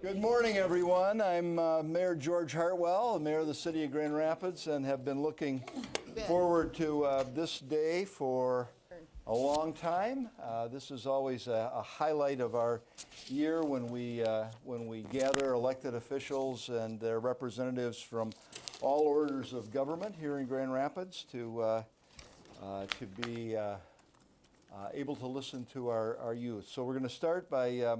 Good morning, everyone. I'm Mayor George Hartwell, the mayor of the city of Grand Rapids, and have been looking forward to this day for a long time. This is always a highlight of our year when we gather elected officials and their representatives from all orders of government here in Grand Rapids to be able to listen to our youth. So we're going to start by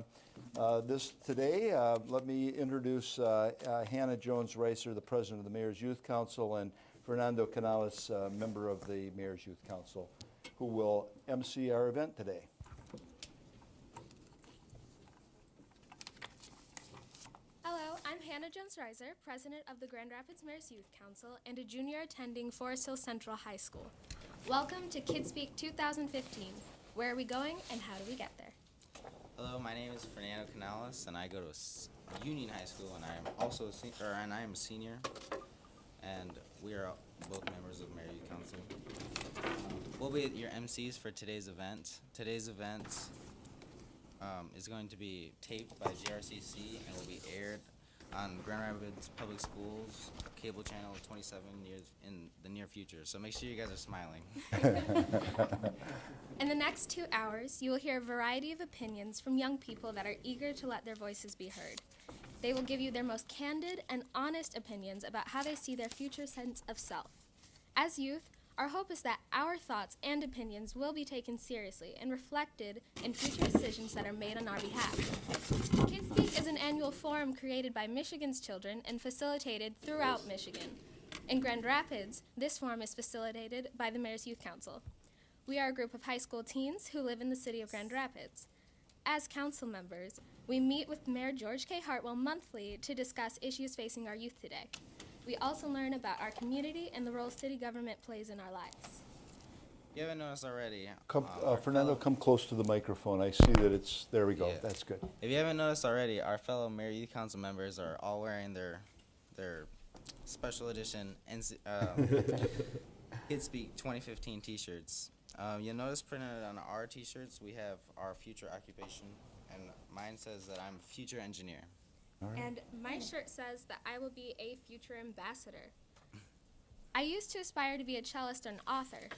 this today. Let me introduce Hannah Jones-Reiser, the president of the Mayor's Youth Council, and Fernando Canales, member of the Mayor's Youth Council, who will MC our event today. Hello, I'm Hannah Jones-Reiser, president of the Grand Rapids Mayor's Youth Council and a junior attending Forest Hill Central High School. Welcome to KidSpeak 2015. Where are we going and how do we get there? Hello, my name is Fernando Canales, and I go to Union High School, and I am also a senior, and we are both members of Mayor Youth Council. We'll be your MCs for today's event. Today's event is going to be taped by GRCC and will be aired on Grand Rapids Public Schools cable channel 27 in the near future. So make sure you guys are smiling. In the next 2 hours, you will hear a variety of opinions from young people that are eager to let their voices be heard. They will give you their most candid and honest opinions about how they see their future sense of self. As youth, our hope is that our thoughts and opinions will be taken seriously and reflected in future decisions that are made on our behalf. KidSpeak is an annual forum created by Michigan's children and facilitated throughout Michigan. In Grand Rapids, this forum is facilitated by the Mayor's Youth Council. We are a group of high school teens who live in the city of Grand Rapids. As council members, we meet with Mayor George K. Hartwell monthly to discuss issues facing our youth today. We also learn about our community and the role city government plays in our lives. You haven't noticed already. Fernando, come close to the microphone. I see that it's, there we go, Yeah. That's good. If you haven't noticed already, our fellow Mayor Youth Council members are all wearing their special edition KidSpeak 2015 t-shirts. You'll notice printed on our t-shirts we have our future occupation, and mine says that I'm a future engineer. All right. And my shirt says that I will be a future ambassador. I used to aspire to be a cellist and author.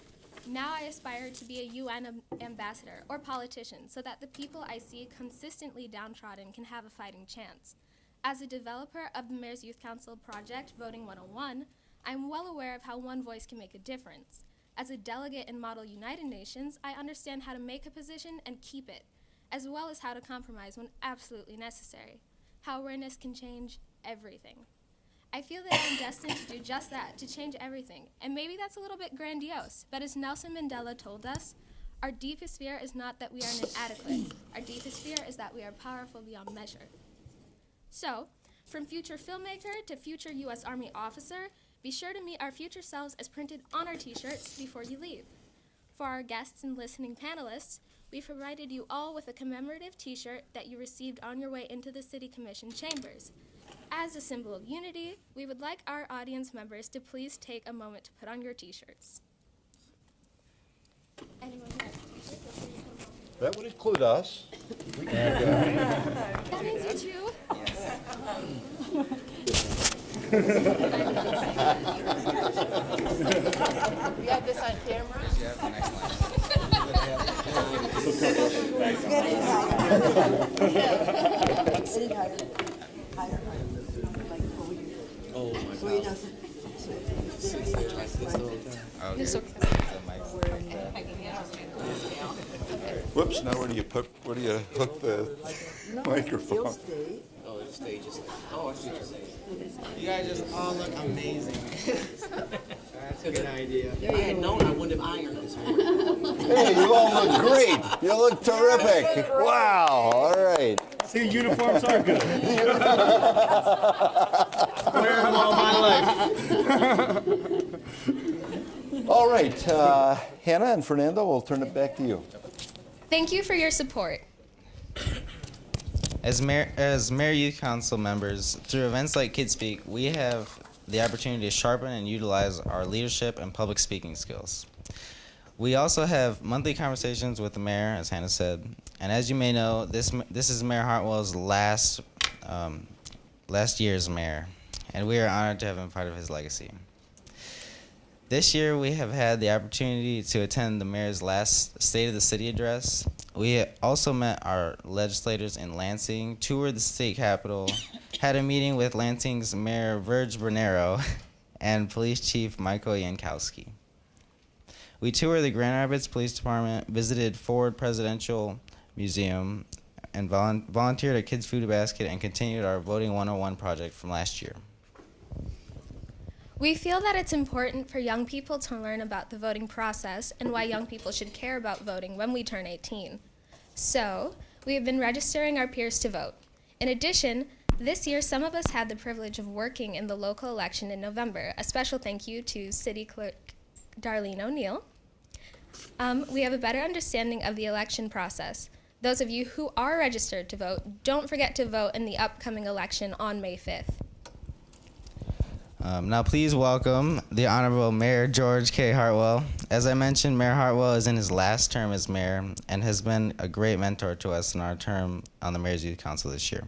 Now I aspire to be a UN ambassador or politician so that the people I see consistently downtrodden can have a fighting chance. As a developer of the Mayor's Youth Council project, Voting 101, I'm well aware of how one voice can make a difference. As a delegate in Model United Nations, I understand how to make a position and keep it, as well as how to compromise when absolutely necessary. How awareness can change everything. I feel that I'm destined to do just that, to change everything. And maybe that's a little bit grandiose, but as Nelson Mandela told us, our deepest fear is not that we are inadequate. Our deepest fear is that we are powerful beyond measure. So, from future filmmaker to future U.S. Army officer, be sure to meet our future selves as printed on our t-shirts before you leave. For our guests and listening panelists, we've provided you all with a commemorative t-shirt that you received on your way into the City Commission chambers. As a symbol of unity, we would like our audience members to please take a moment to put on your t-shirts. Anyone who has a t-shirt, feel free to come on. That would include us. That means you too. We got this on camera. Yeah, the next line. Oh my Oh, okay. So Whoops, now where do you hook the microphone? Oh, the stage is. Oh, I see what you're saying. you guys just all look amazing. That's a good idea. If I had known, I wouldn't have ironed this morning. Hey, you all look great. You look terrific. Wow, all right. See, uniforms are good. Wear them all my life. All right, Hannah and Fernando, we'll turn it back to you. Thank you for your support. As Mayor Youth Council members, through events like KidSpeak, we have the opportunity to sharpen and utilize our leadership and public speaking skills. We also have monthly conversations with the mayor, as Hannah said, and as you may know, this is Mayor Hartwell's last last year's mayor, and we are honored to have been part of his legacy. This year, we have had the opportunity to attend the mayor's last State of the City address. We also met our legislators in Lansing, toured the state capitol, had a meeting with Lansing's Mayor Verge Bernero and Police Chief Michael Yankowski. We toured the Grand Rapids Police Department, visited Ford Presidential Museum, and volunteered at Kids Food Basket and continued our Voting 101 project from last year. We feel that it's important for young people to learn about the voting process and why young people should care about voting when we turn 18. So, we have been registering our peers to vote. In addition, this year some of us had the privilege of working in the local election in November. A special thank you to City Clerk Darlene O'Neill. We have a better understanding of the election process. Those of you who are registered to vote, don't forget to vote in the upcoming election on May 5th. Now please welcome the Honorable Mayor George K. Hartwell. As I mentioned, Mayor Hartwell is in his last term as mayor and has been a great mentor to us in our term on the Mayor's Youth Council this year.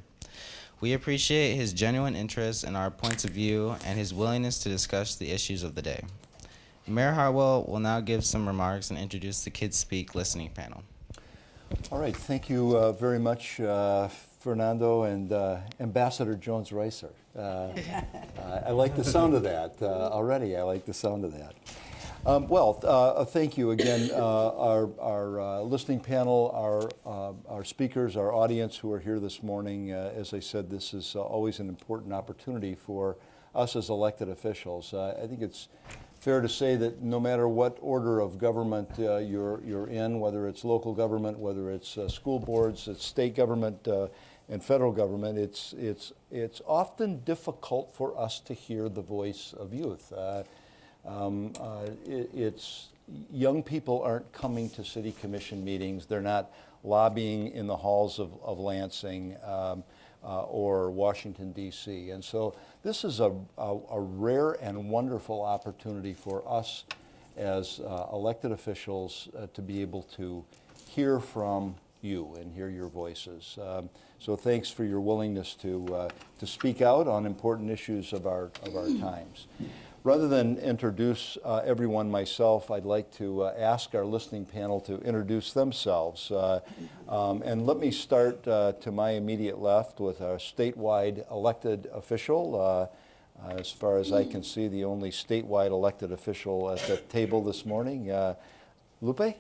We appreciate his genuine interest in our points of view and his willingness to discuss the issues of the day. Mayor Hartwell will now give some remarks and introduce the KidSpeak listening panel. All right, thank you very much, Fernando and Ambassador Jones-Reiser. I like the sound of that already. I like the sound of that. Thank you again, our listening panel, our speakers, our audience who are here this morning. As I said, this is always an important opportunity for us as elected officials. I think it's fair to say that no matter what order of government you're in, whether it's local government, whether it's school boards, it's state government, and federal government, it's often difficult for us to hear the voice of youth. Young people aren't coming to city commission meetings. They're not lobbying in the halls of Lansing or Washington, D.C. And so this is a rare and wonderful opportunity for us as elected officials to be able to hear from you and hear your voices. So thanks for your willingness to speak out on important issues of our times. Rather than introduce everyone myself, I'd like to ask our listening panel to introduce themselves. And let me start to my immediate left with our statewide elected official. As far as I can see, the only statewide elected official at the table this morning. Lupe?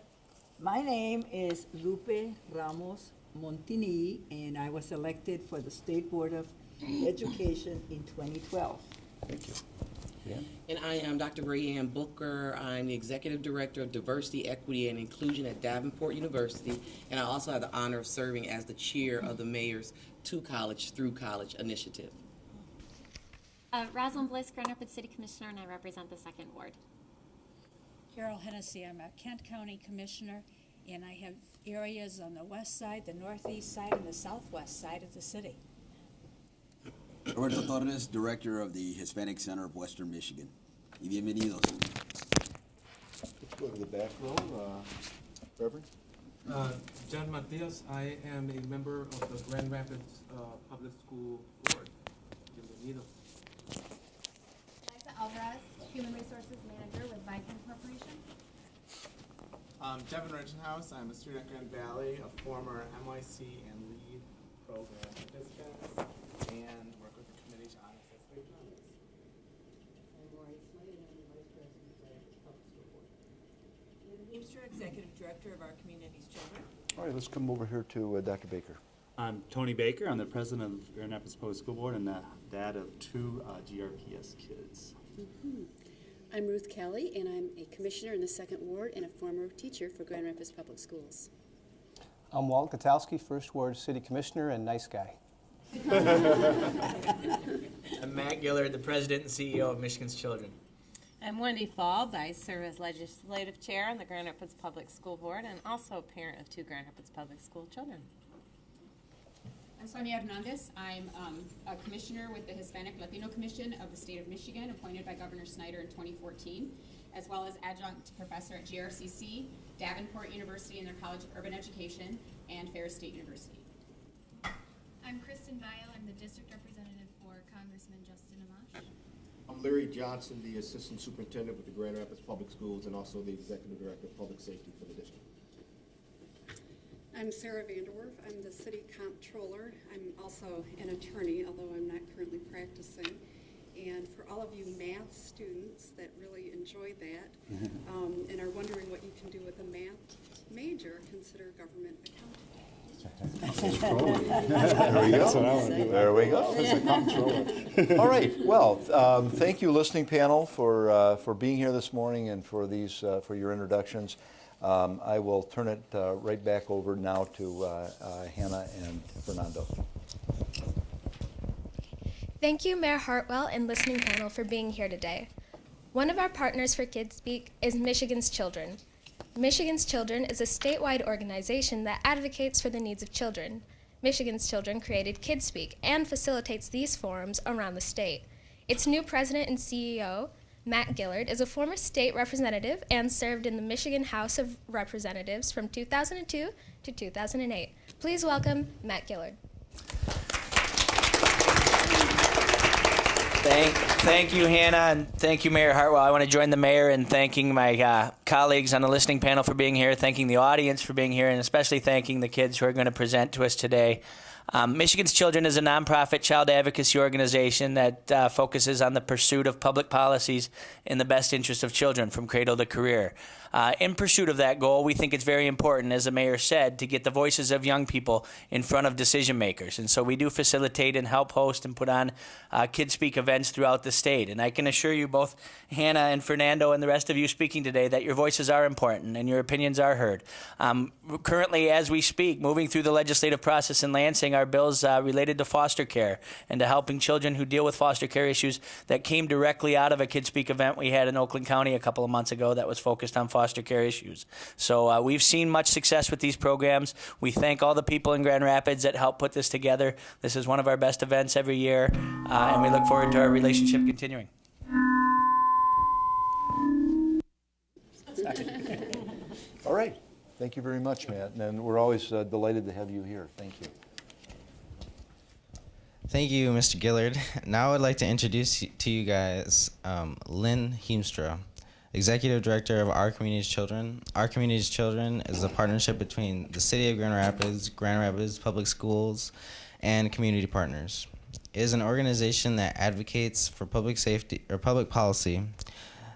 My name is Lupe Ramos Montini, and I was elected for the State Board of Education in 2012. Thank you. Yeah. And I am Dr. Rayanne Booker. I'm the Executive Director of Diversity, Equity, and Inclusion at Davenport University, and I also have the honor of serving as the chair of the Mayor's To College Through College initiative. Rosalind Bliss, Grand Rapids City Commissioner, and I represent the 2nd Ward. Carol Hennessy, I'm a Kent County Commissioner, and I have areas on the west side, the northeast side, and the southwest side of the city. Roberto Torres, Director of the Hispanic Center of Western Michigan. Y bienvenidos. Let's go to the back row. Reverend? John Matias, I am a member of the Grand Rapids Public School Board. Bienvenido. Liza Alvarez, Human Resources Manager with Viking Corporation. Devin Ritchenhouse, I'm a student at Grand Valley, a former NYC and lead program participant, and work with the Committee to Honor Fifth Grade Journalists. I'm Maureen Slade, and I'm the Vice President of the Public School Board. I'm Heemstra, Executive Director of our Community's Children. All right, let's come over here to Dr. Baker. I'm Tony Baker. I'm the president of the Grand Rapids Public School Board and the dad of 2 GRPS kids. I'm Ruth Kelly, and I'm a commissioner in the 2nd Ward and a former teacher for Grand Rapids Public Schools. I'm Walt Katowski, 1st Ward City Commissioner and nice guy. I'm Matt Gillard, the president and CEO of Michigan's Children. I'm Wendy Falls. I serve as legislative chair on the Grand Rapids Public School Board and also a parent of 2 Grand Rapids Public School children. I'm Sonia Hernandez. I'm a commissioner with the Hispanic Latino Commission of the state of Michigan, appointed by Governor Snyder in 2014, as well as adjunct professor at GRCC, Davenport University in their College of Urban Education, and Ferris State University. I'm Kristen Vile. I'm the Larry Johnson, the Assistant Superintendent with the Grand Rapids Public Schools and also the Executive Director of Public Safety for the district. I'm Sarah Vanderwerf. I'm the City Comptroller. I'm also an attorney, although I'm not currently practicing. And for all of you math students that really enjoy that and are wondering what you can do with a math major, consider government accounting. There we go. There we go. All right. Well, thank you, listening panel, for being here this morning and for these for your introductions. I will turn it right back over now to Hannah and Fernando. Thank you, Mayor Hartwell and listening panel, for being here today. One of our partners for KidSpeak is Michigan's Children. Michigan's Children is a statewide organization that advocates for the needs of children. Michigan's Children created KidSpeak and facilitates these forums around the state. Its new president and CEO, Matt Gillard, is a former state representative and served in the Michigan House of Representatives from 2002 to 2008. Please welcome Matt Gillard. Thank you, Hannah, and thank you, Mayor Hartwell. I want to join the mayor in thanking my colleagues on the listening panel for being here, thanking the audience for being here, and especially thanking the kids who are going to present to us today. Michigan's Children is a nonprofit child advocacy organization that focuses on the pursuit of public policies in the best interest of children from cradle to career. In pursuit of that goal, we think it's very important, as the mayor said, to get the voices of young people in front of decision makers. And so we do facilitate and help host and put on KidSpeak events throughout the state. And I can assure you, both Hannah and Fernando and the rest of you speaking today, that your voices are important and your opinions are heard. Currently, as we speak, moving through the legislative process in Lansing are bills related to foster care and to helping children who deal with foster care issues that came directly out of a KidSpeak event we had in Oakland County a couple of months ago that was focused on foster care issues. So we've seen much success with these programs. We thank all the people in Grand Rapids that helped put this together. This is one of our best events every year, and we look forward to our relationship continuing. All right. Thank you very much, Matt. And we're always delighted to have you here. Thank you. Thank you, Mr. Gillard. Now I'd like to introduce to you guys Lynn Heemstra, Executive Director of Our Community's Children. Our Community's Children is a partnership between the City of Grand Rapids Public Schools, and community partners. It is an organization that advocates for public safety or public policy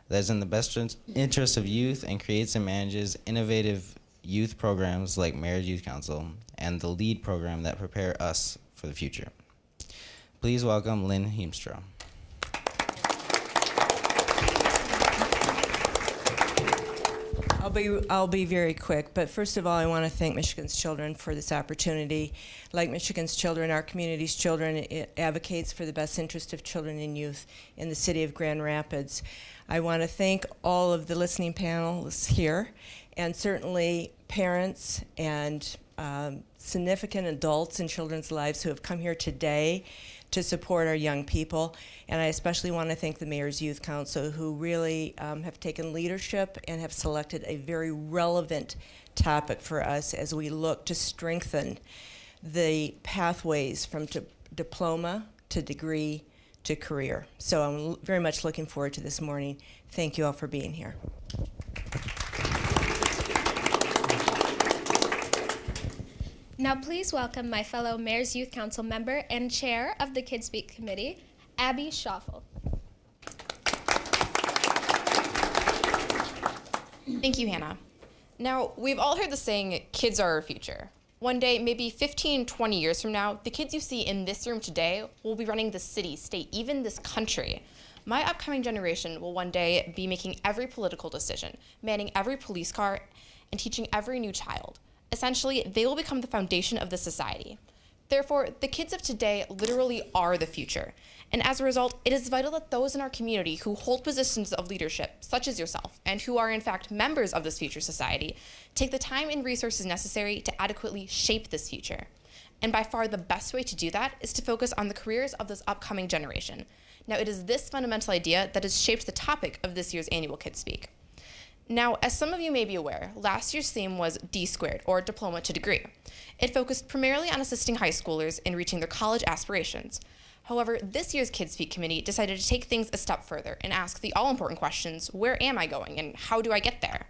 that is in the best interest of youth and creates and manages innovative youth programs like Mayor's Youth Council and the LEAD program that prepare us for the future. Please welcome Lynn Heemstra. I'll be very quick, but first of all, I want to thank Michigan's Children for this opportunity. Like Michigan's Children, Our Community's Children, it advocates for the best interest of children and youth in the city of Grand Rapids. I want to thank all of the listening panelists here, and certainly parents and significant adults in children's lives who have come here today to support our young people. And I especially want to thank the Mayor's Youth Council, who really have taken leadership and have selected a very relevant topic for us as we look to strengthen the pathways from diploma to degree to career. So I'm very much looking forward to this morning. Thank you all for being here. Now please welcome my fellow Mayor's Youth Council member and chair of the KidSpeak Committee, Abby Schoffel. Thank you, Hannah. Now, we've all heard the saying, kids are our future. One day, maybe 15, 20 years from now, the kids you see in this room today will be running the city, state, even this country. My upcoming generation will one day be making every political decision, manning every police car, and teaching every new child. Essentially, they will become the foundation of the society. Therefore, the kids of today literally are the future. And as a result, it is vital that those in our community who hold positions of leadership, such as yourself, and who are in fact members of this future society, take the time and resources necessary to adequately shape this future. And by far the best way to do that is to focus on the careers of this upcoming generation. Now, it is this fundamental idea that has shaped the topic of this year's annual KidSpeak. Now, as some of you may be aware, last year's theme was D², or Diploma to Degree. It focused primarily on assisting high schoolers in reaching their college aspirations. However, this year's KidSpeak committee decided to take things a step further and ask the all-important questions, where am I going and how do I get there?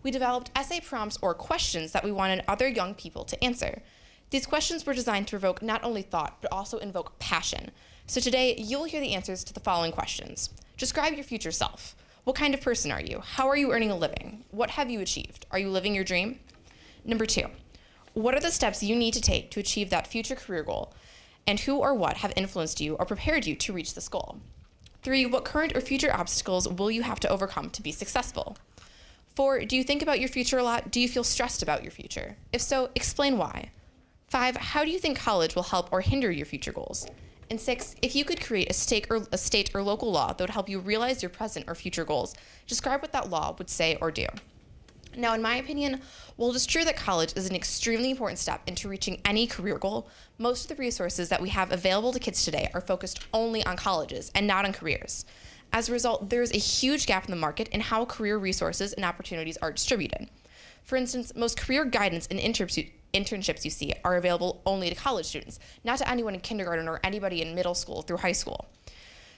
We developed essay prompts or questions that we wanted other young people to answer. These questions were designed to provoke not only thought, but also invoke passion. So today, you'll hear the answers to the following questions. Describe your future self. What kind of person are you? How are you earning a living? What have you achieved? Are you living your dream? Number 2, what are the steps you need to take to achieve that future career goal? And who or what have influenced you or prepared you to reach this goal? 3, what current or future obstacles will you have to overcome to be successful? 4, do you think about your future a lot? Do you feel stressed about your future? If so, explain why. 5, how do you think college will help or hinder your future goals? And 6, if you could create a state or local law that would help you realize your present or future goals, describe what that law would say or do. Now, in my opinion, while it is true that college is an extremely important step into reaching any career goal, most of the resources that we have available to kids today are focused only on colleges and not on careers. As a result, there is a huge gap in the market in how career resources and opportunities are distributed. For instance, most career guidance and internships you see are available only to college students, not to anyone in kindergarten or anybody in middle school through high school.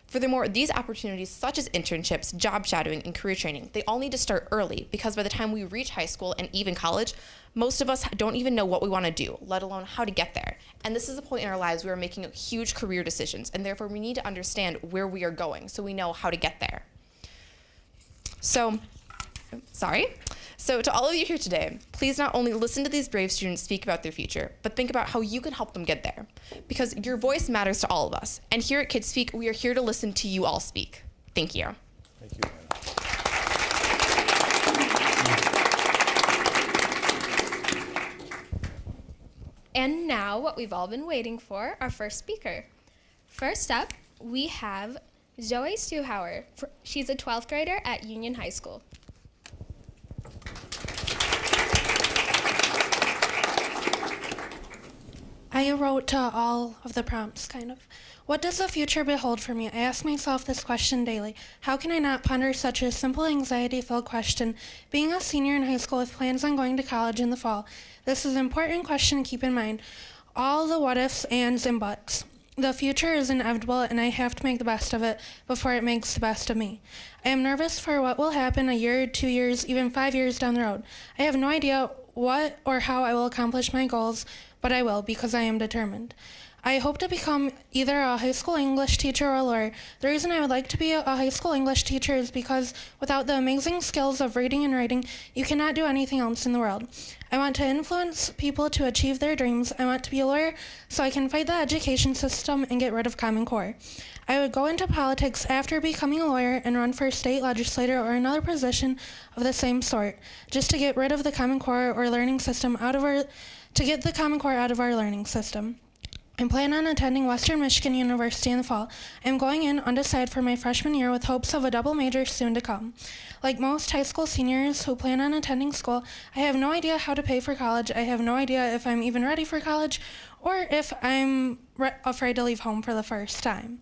Furthermore, these opportunities such as internships, job shadowing, and career training, they all need to start early because by the time we reach high school and even college, most of us don't even know what we want to do, let alone how to get there. And this is a point in our lives where we're making huge career decisions, and therefore we need to understand where we are going so we know how to get there. So to all of you here today, please not only listen to these brave students speak about their future, but think about how you can help them get there. Because your voice matters to all of us. And here at KidSpeak, we are here to listen to you all speak. Thank you. Thank you, And now, what we've all been waiting for, our first speaker. First up, we have Zoe Stuhauer. She's a 12th grader at Union High School. I wrote all of the prompts, kind of. What does the future behold for me? I ask myself this question daily. How can I not ponder such a simple anxiety-filled question? Being a senior in high school with plans on going to college in the fall, this is an important question to keep in mind. All the what-ifs, ands, and buts. The future is inevitable, and I have to make the best of it before it makes the best of me. I am nervous for what will happen a year, 2 years, even 5 years down the road. I have no idea what or how I will accomplish my goals, but I will because I am determined. I hope to become either a high school English teacher or a lawyer. The reason I would like to be a high school English teacher is because without the amazing skills of reading and writing, you cannot do anything else in the world. I want to influence people to achieve their dreams. I want to be a lawyer so I can fight the education system and get rid of Common Core. I would go into politics after becoming a lawyer and run for state legislator or another position of the same sort, just to get rid of the Common Core or learning system out of our learning system. I plan on attending Western Michigan University in the fall. I'm going in undecided for my freshman year with hopes of a double major soon to come. Like most high school seniors who plan on attending school, I have no idea how to pay for college. I have no idea if I'm even ready for college or if I'm afraid to leave home for the first time.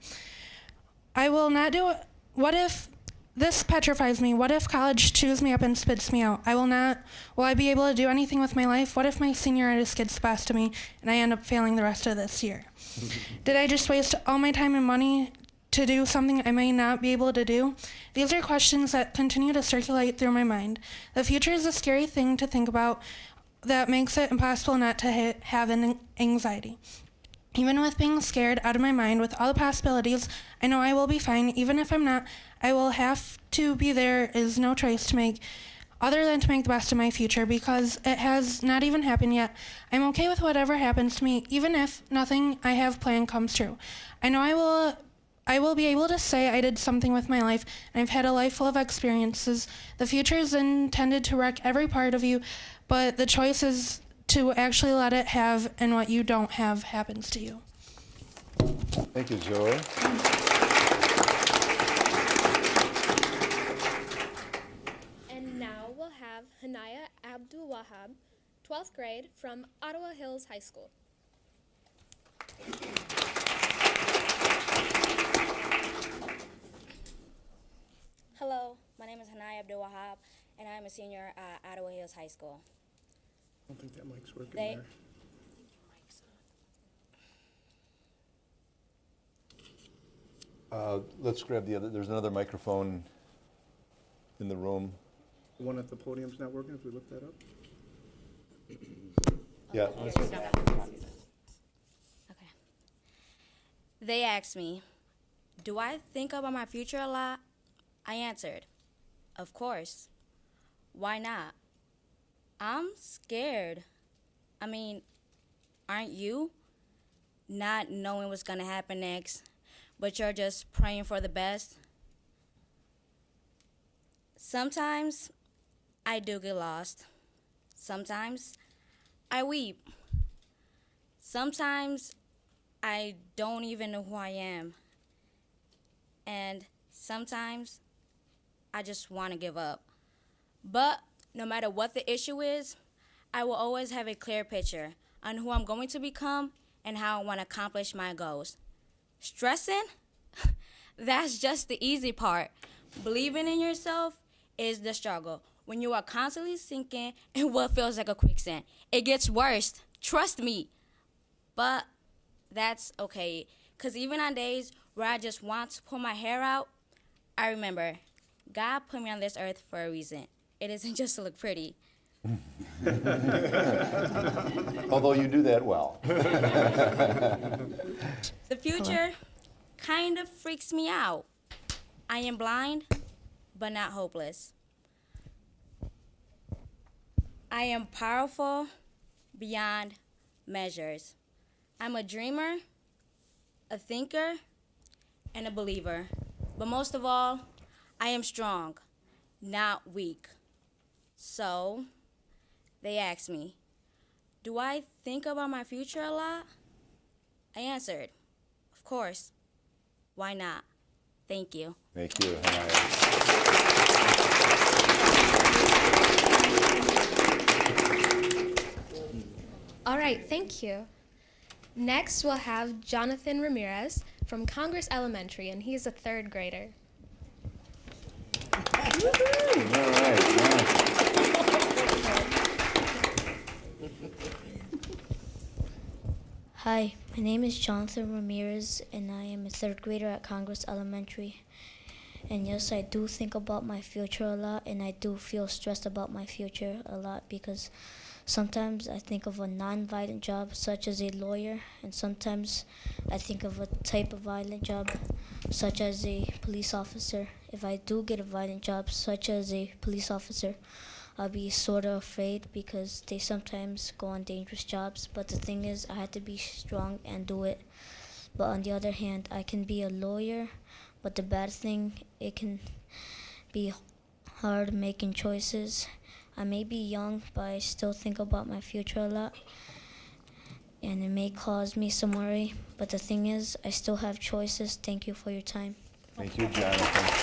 I will not do it. What if this petrifies me? What if college chews me up and spits me out? Will I be able to do anything with my life? What if my senioritis gets the best of me and I end up failing the rest of this year? Did I just waste all my time and money to do something I may not be able to do? These are questions that continue to circulate through my mind. The future is a scary thing to think about that makes it impossible not to have an anxiety. Even with being scared out of my mind with all the possibilities, I know I will be fine. Even if I'm not, I will have to be there. Is no choice to make other than to make the best of my future because it has not even happened yet. I'm okay with whatever happens to me, even if nothing I have planned comes true. I know I will be able to say I did something with my life, and I've had a life full of experiences. The future is intended to wreck every part of you, but the choice is to actually let it have, and what you don't have happens to you. Thank you, Zoe. And now we'll have Hanaya Abdul Wahab, 12th grade from Ottawa Hills High School. Hello, my name is Hanaya Abdul Wahab, and I'm a senior at Ottawa Hills High School. I don't think that mic's working there. Let's grab the other, there's another microphone in the room. The one at the podium's not working, if we lift that up? Yeah. Okay. They asked me, do I think about my future a lot? I answered, of course. Why not? I'm scared. I mean, aren't you? Not knowing what's gonna happen next, but you're just praying for the best. Sometimes I do get lost. Sometimes I weep. Sometimes I don't even know who I am. And sometimes I just want to give up. But no matter what the issue is, I will always have a clear picture on who I'm going to become and how I want to accomplish my goals. Stressing? That's just the easy part. Believing in yourself is the struggle. When you are constantly sinking in what feels like a quicksand, it gets worse. Trust me. But that's okay. Because even on days where I just want to pull my hair out, I remember God put me on this earth for a reason. It isn't just to look pretty. Although you do that well. The future kind of freaks me out. I am blind, but not hopeless. I am powerful beyond measures. I'm a dreamer, a thinker, and a believer. But most of all, I am strong, not weak. So, they asked me, do I think about my future a lot? I answered, of course. Why not? Thank you. Thank you, Hanaya. All right, thank you. Next, we'll have Jonathan Ramirez from Congress Elementary, and he's a third grader. All right. Hi, my name is Jonathan Ramirez, and I am a third grader at Congress Elementary. And yes, I do think about my future a lot, and I do feel stressed about my future a lot because sometimes I think of a non-violent job, such as a lawyer, and sometimes I think of a type of violent job, such as a police officer. If I do get a violent job, such as a police officer, I'll be sort of afraid because they sometimes go on dangerous jobs. But the thing is, I have to be strong and do it. But on the other hand, I can be a lawyer, but the bad thing, it can be hard making choices. I may be young, but I still think about my future a lot, and it may cause me some worry. But the thing is, I still have choices. Thank you for your time. Thank you, Jonathan.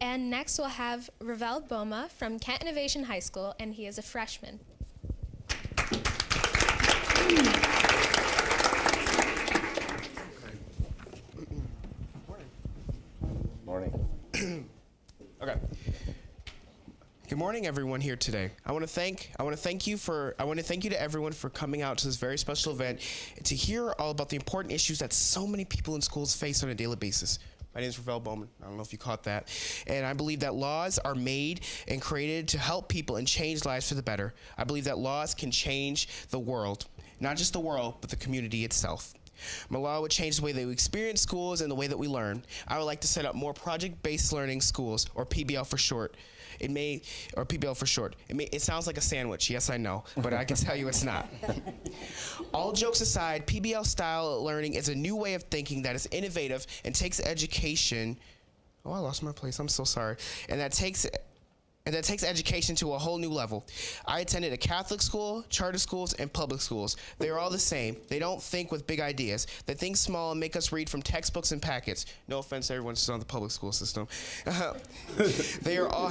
And next, we'll have Ravel Boma from Kent Innovation High School, and he is a freshman. Morning. Okay. Good morning, everyone here today. I want to thank you to everyone for coming out to this very special event to hear all about the important issues that so many people in schools face on a daily basis. My name is Ravel Bowman. I don't know if you caught that. And I believe that laws are made and created to help people and change lives for the better. I believe that laws can change the world. Not just the world, but the community itself. My law would change the way that we experience schools and the way that we learn. I would like to set up more project-based learning schools, or PBL for short. PBL for short. It sounds like a sandwich, yes I know, but I can tell you it's not. All jokes aside, PBL-style learning is a new way of thinking that is innovative and takes education. Oh, I lost my place. I'm so sorry. And that takes education to a whole new level. I attended a Catholic school, charter schools, and public schools. They are all the same. They don't think with big ideas. They think small and make us read from textbooks and packets. No offense to everyone who's on the public school system. They are all.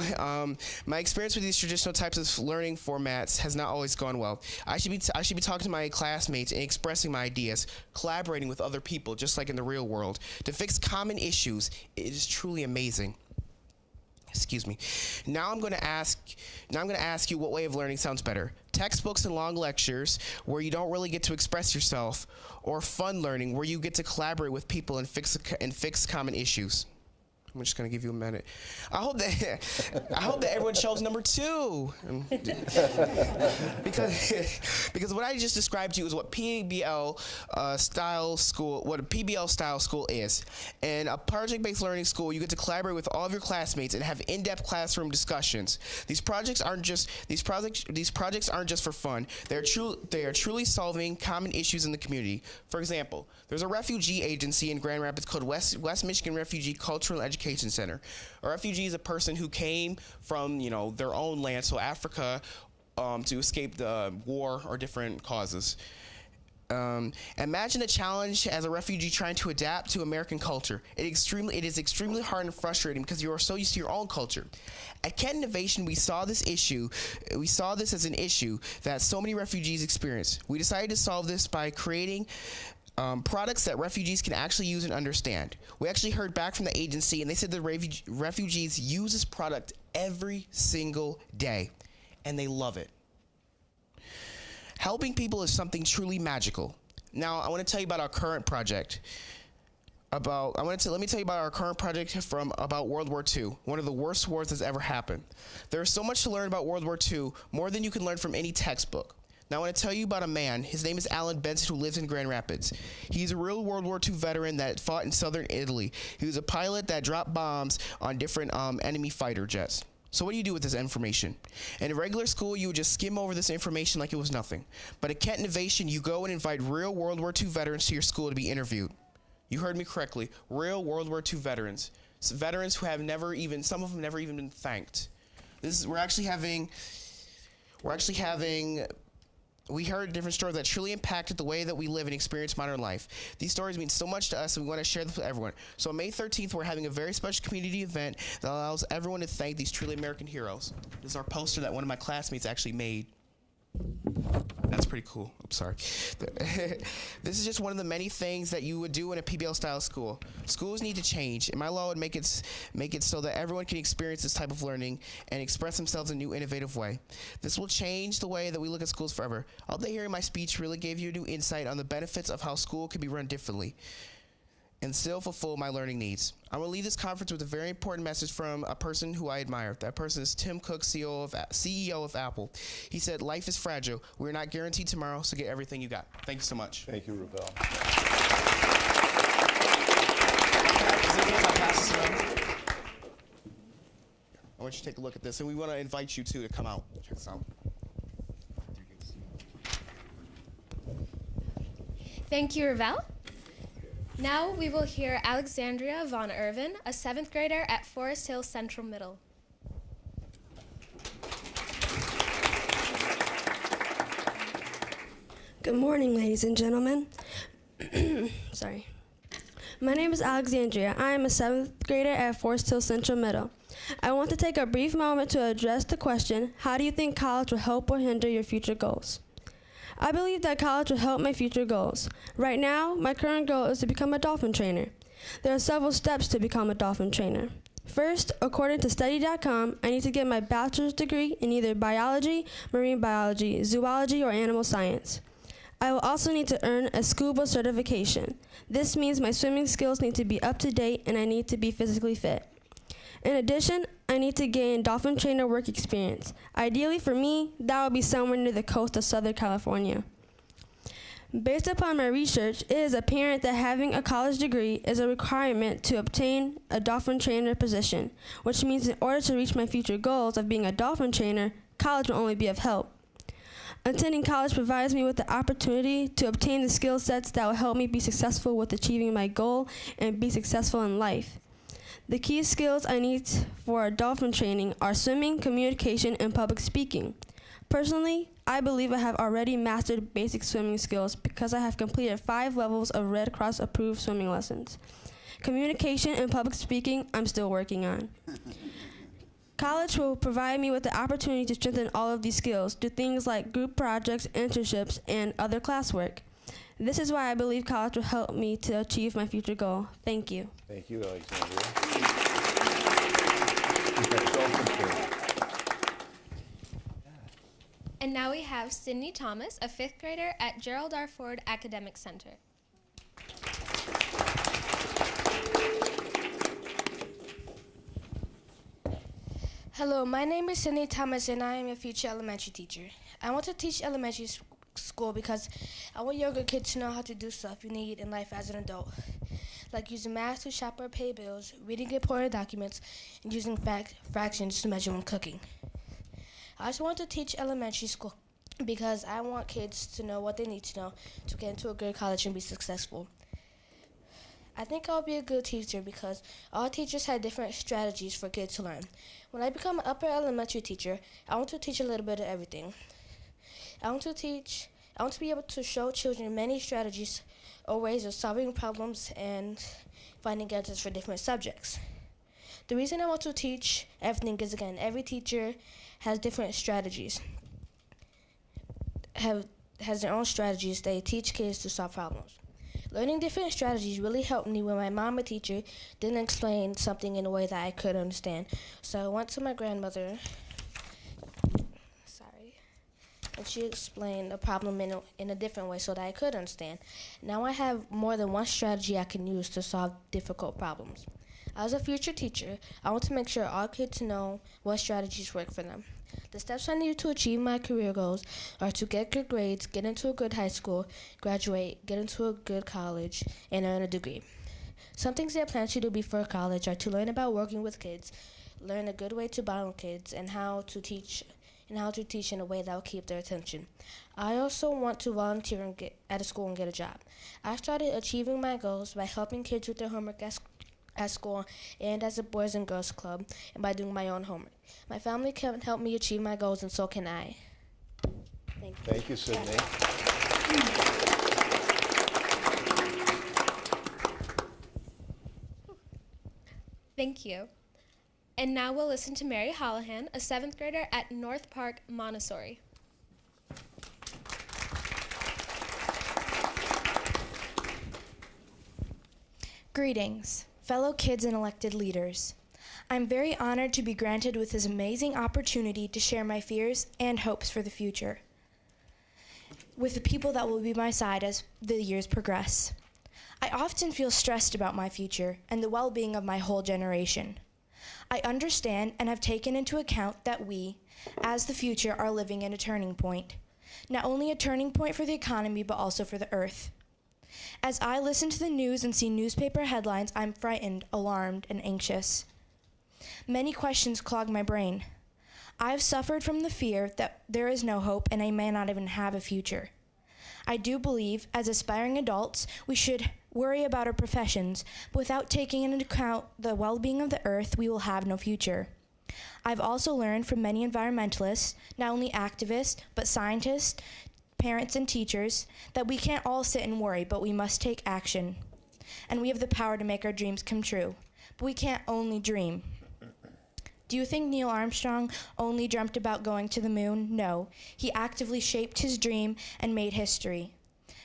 My experience with these traditional types of learning formats has not always gone well. I should be talking to my classmates and expressing my ideas, collaborating with other people, just like in the real world, to fix common issues. It is truly amazing. Excuse me. Now I'm going to ask you what way of learning sounds better. Textbooks and long lectures where you don't really get to express yourself, or fun learning where you get to collaborate with people and fix common issues. I'm just gonna give you a minute. I hope that everyone chose number 2, because what I just described to you is what PBL style school is. And a project-based learning school, you get to collaborate with all of your classmates and have in-depth classroom discussions. These projects aren't just for fun. They are truly solving common issues in the community. For example, there's a refugee agency in Grand Rapids called West Michigan Refugee Cultural Education Center. A refugee is a person who came from, their own land, so Africa, to escape the war or different causes. Imagine a challenge as a refugee trying to adapt to American culture. It is extremely hard and frustrating because you are so used to your own culture. At Kent Innovation, we saw this as an issue that so many refugees experience. We decided to solve this by creating products that refugees can actually use and understand. We actually heard back from the agency, and they said the refugees use this product every single day, and they love it. Helping people is something truly magical. Now, I want to tell you about our current project. Let me tell you about our current project from about World War II, one of the worst wars that's ever happened. There is so much to learn about World War II, more than you can learn from any textbook. Now I want to tell you about a man. His name is Alan Benson, who lives in Grand Rapids. He's a real World War II veteran that fought in southern Italy. He was a pilot that dropped bombs on different enemy fighter jets. So what do you do with this information? In a regular school, you would just skim over this information like it was nothing. But at Kent Innovation, you go and invite real World War II veterans to your school to be interviewed. You heard me correctly. Real World War II veterans. Veterans who have some of them never even been thanked. We heard different stories that truly impacted the way that we live and experience modern life. These stories mean so much to us, and we want to share them with everyone. So on May 13th, we're having a very special community event that allows everyone to thank these truly American heroes. This is our poster that one of my classmates actually made. That's pretty cool. I'm sorry. This is just one of the many things that you would do in a PBL-style school. Schools need to change, and my law would make it so that everyone can experience this type of learning and express themselves in a new, innovative way. This will change the way that we look at schools forever. I hope that hearing my speech really gave you a new insight on the benefits of how school can be run differently and still fulfill my learning needs. I will leave this conference with a very important message from a person who I admire. That person is Tim Cook, CEO of Apple. He said, "Life is fragile. We're not guaranteed tomorrow, so get everything you got." Thank you so much. Thank you, Rubel. I want you to take a look at this, and we want to invite you, too, to come out. Check this out. Thank you, Ravel. Now we will hear Alexandria Von Irvin, a 7th grader at Forest Hill Central Middle. Good morning, ladies and gentlemen. Sorry. My name is Alexandria. I am a 7th grader at Forest Hill Central Middle. I want to take a brief moment to address the question, how do you think college will help or hinder your future goals? I believe that college will help my future goals. Right now, my current goal is to become a dolphin trainer. There are several steps to become a dolphin trainer. First, according to study.com, I need to get my bachelor's degree in either biology, marine biology, zoology, or animal science. I will also need to earn a scuba certification. This means my swimming skills need to be up to date and I need to be physically fit. In addition, I need to gain dolphin trainer work experience. Ideally for me, that would be somewhere near the coast of Southern California. Based upon my research, it is apparent that having a college degree is a requirement to obtain a dolphin trainer position, which means in order to reach my future goals of being a dolphin trainer, college will only be of help. Attending college provides me with the opportunity to obtain the skill sets that will help me be successful with achieving my goal and be successful in life. The key skills I need for dolphin training are swimming, communication, and public speaking. Personally, I believe I have already mastered basic swimming skills because I have completed 5 levels of Red Cross approved swimming lessons. Communication and public speaking, I'm still working on. College will provide me with the opportunity to strengthen all of these skills, do things like group projects, internships, and other classwork. This is why I believe college will help me to achieve my future goal. Thank you. Thank you, Alexandria. It's open to. And now we have Sydney Thomas, a 5th grader at Gerald R. Ford Academic Center. Hello, my name is Sydney Thomas and I am a future elementary teacher. I want to teach elementary school because I want younger kids to know how to do stuff you need in life as an adult, like using math to shop or pay bills, reading important documents, and using fractions to measure when cooking. I also want to teach elementary school because I want kids to know what they need to know to get into a good college and be successful. I think I'll be a good teacher because all teachers have different strategies for kids to learn. When I become an upper elementary teacher, I want to teach a little bit of everything. I want to be able to show children many strategies or ways of solving problems and finding answers for different subjects. The reason I want to teach everything is, again, every teacher has different strategies, has their own strategies they teach kids to solve problems. Learning different strategies really helped me when my mom, a teacher, didn't explain something in a way that I could understand. So I went to my grandmother, and she explained a problem in a different way so that I could understand. Now I have more than one strategy I can use to solve difficult problems. As a future teacher, I want to make sure all kids know what strategies work for them. The steps I need to achieve my career goals are to get good grades, get into a good high school, graduate, get into a good college, and earn a degree. Some things I plan to do before college are to learn about working with kids, learn a good way to bond with kids, and how to teach in a way that will keep their attention. I also want to volunteer at a school and get a job. I started achieving my goals by helping kids with their homework at school and as a Boys and Girls Club, and by doing my own homework. My family can help me achieve my goals, and so can I. Thank you. Thank you, Sydney. Thank you. And now we'll listen to Mary Hollahan, a 7th grader at North Park Montessori. Greetings, fellow kids and elected leaders. I'm very honored to be granted with this amazing opportunity to share my fears and hopes for the future with the people that will be by my side as the years progress. I often feel stressed about my future and the well-being of my whole generation. I understand and have taken into account that we, as the future, are living in a turning point. Not only a turning point for the economy, but also for the earth. As I listen to the news and see newspaper headlines, I'm frightened, alarmed, and anxious. Many questions clog my brain. I've suffered from the fear that there is no hope and I may not even have a future. I do believe, as aspiring adults, we should worry about our professions, but without taking into account the well-being of the earth, we will have no future. I've also learned from many environmentalists, not only activists, but scientists, parents, and teachers, that we can't all sit and worry, but we must take action. And we have the power to make our dreams come true. But we can't only dream. Do you think Neil Armstrong only dreamt about going to the moon? No. He actively shaped his dream and made history.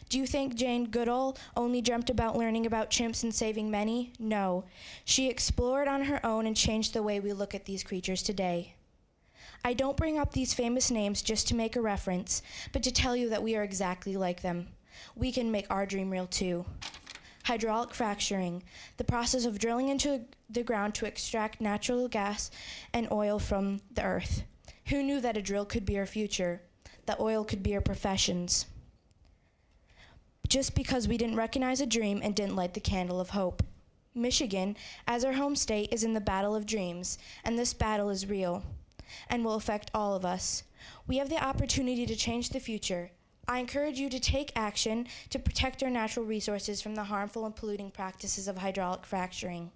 Do you think Jane Goodall only dreamt about learning about chimps and saving many? No. She explored on her own and changed the way we look at these creatures today. I don't bring up these famous names just to make a reference, but to tell you that we are exactly like them. We can make our dream real too. Hydraulic fracturing, the process of drilling into the ground to extract natural gas and oil from the earth. Who knew that a drill could be our future, that oil could be our professions? Just because we didn't recognize a dream and didn't light the candle of hope. Michigan, as our home state, is in the battle of dreams, and this battle is real and will affect all of us. We have the opportunity to change the future. I encourage you to take action to protect our natural resources from the harmful and polluting practices of hydraulic fracturing.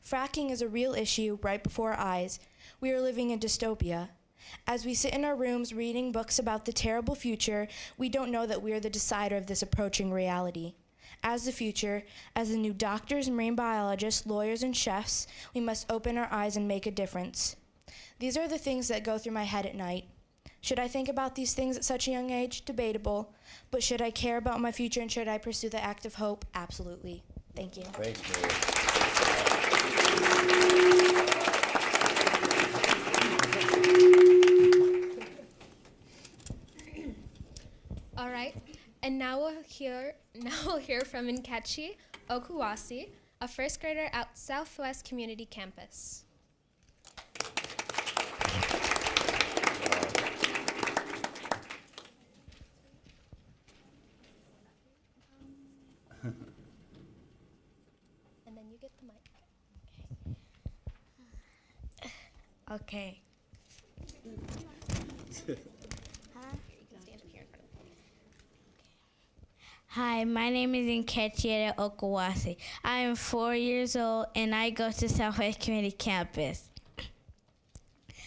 Fracking is a real issue right before our eyes. We are living in dystopia. As we sit in our rooms reading books about the terrible future, we don't know that we are the decider of this approaching reality. As the future, as the new doctors, marine biologists, lawyers, and chefs, we must open our eyes and make a difference. These are the things that go through my head at night. Should I think about these things at such a young age? Debatable. But should I care about my future and should I pursue the act of hope? Absolutely. Thank you. Thanks, Mary. And now we'll hear from Nkechi Okuwasi, a first grader at Southwest Community Campus. And then you get the mic. Okay. Hi, my name is Nkechi Okuwasi. I am 4 years old and I go to Southwest Community Campus.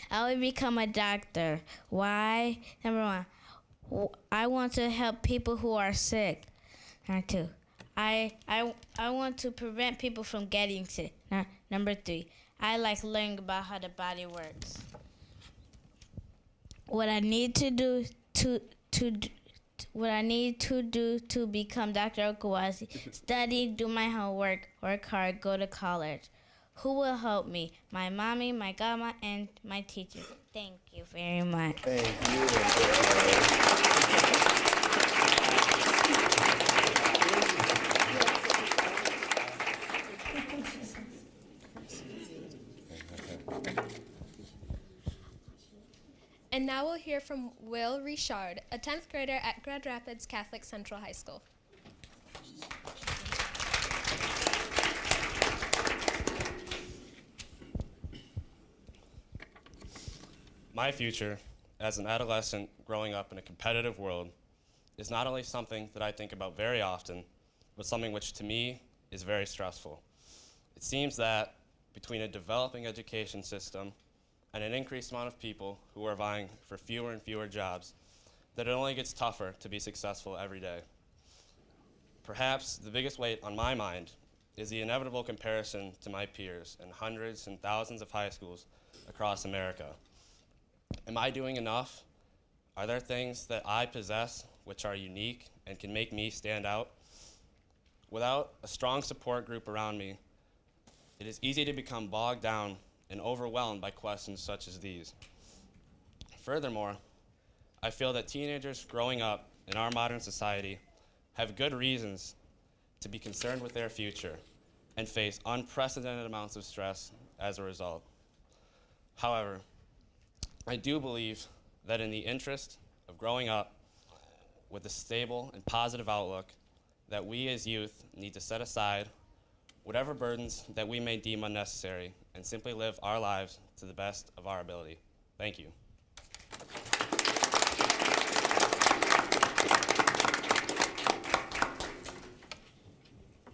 I will become a doctor. Why? Number one, I want to help people who are sick. Number two, I want to prevent people from getting sick. Number three, I like learning about how the body works. What I need to do to become Dr. Okuwasi: study, do my homework, work hard, go to college. Who will help me? My mommy, my grandma, and my teacher. Thank you very much. Thank you. And now we'll hear from Will Richard, a 10th grader at Grand Rapids Catholic Central High School. My future as an adolescent growing up in a competitive world is not only something that I think about very often, but something which to me is very stressful. It seems that between a developing education system and an increased amount of people who are vying for fewer and fewer jobs, that it only gets tougher to be successful every day. Perhaps the biggest weight on my mind is the inevitable comparison to my peers in hundreds and thousands of high schools across America. Am I doing enough? Are there things that I possess which are unique and can make me stand out? Without a strong support group around me, it is easy to become bogged down and overwhelmed by questions such as these. Furthermore, I feel that teenagers growing up in our modern society have good reasons to be concerned with their future and face unprecedented amounts of stress as a result. However, I do believe that in the interest of growing up with a stable and positive outlook, that we as youth need to set aside whatever burdens that we may deem unnecessary and simply live our lives to the best of our ability. Thank you.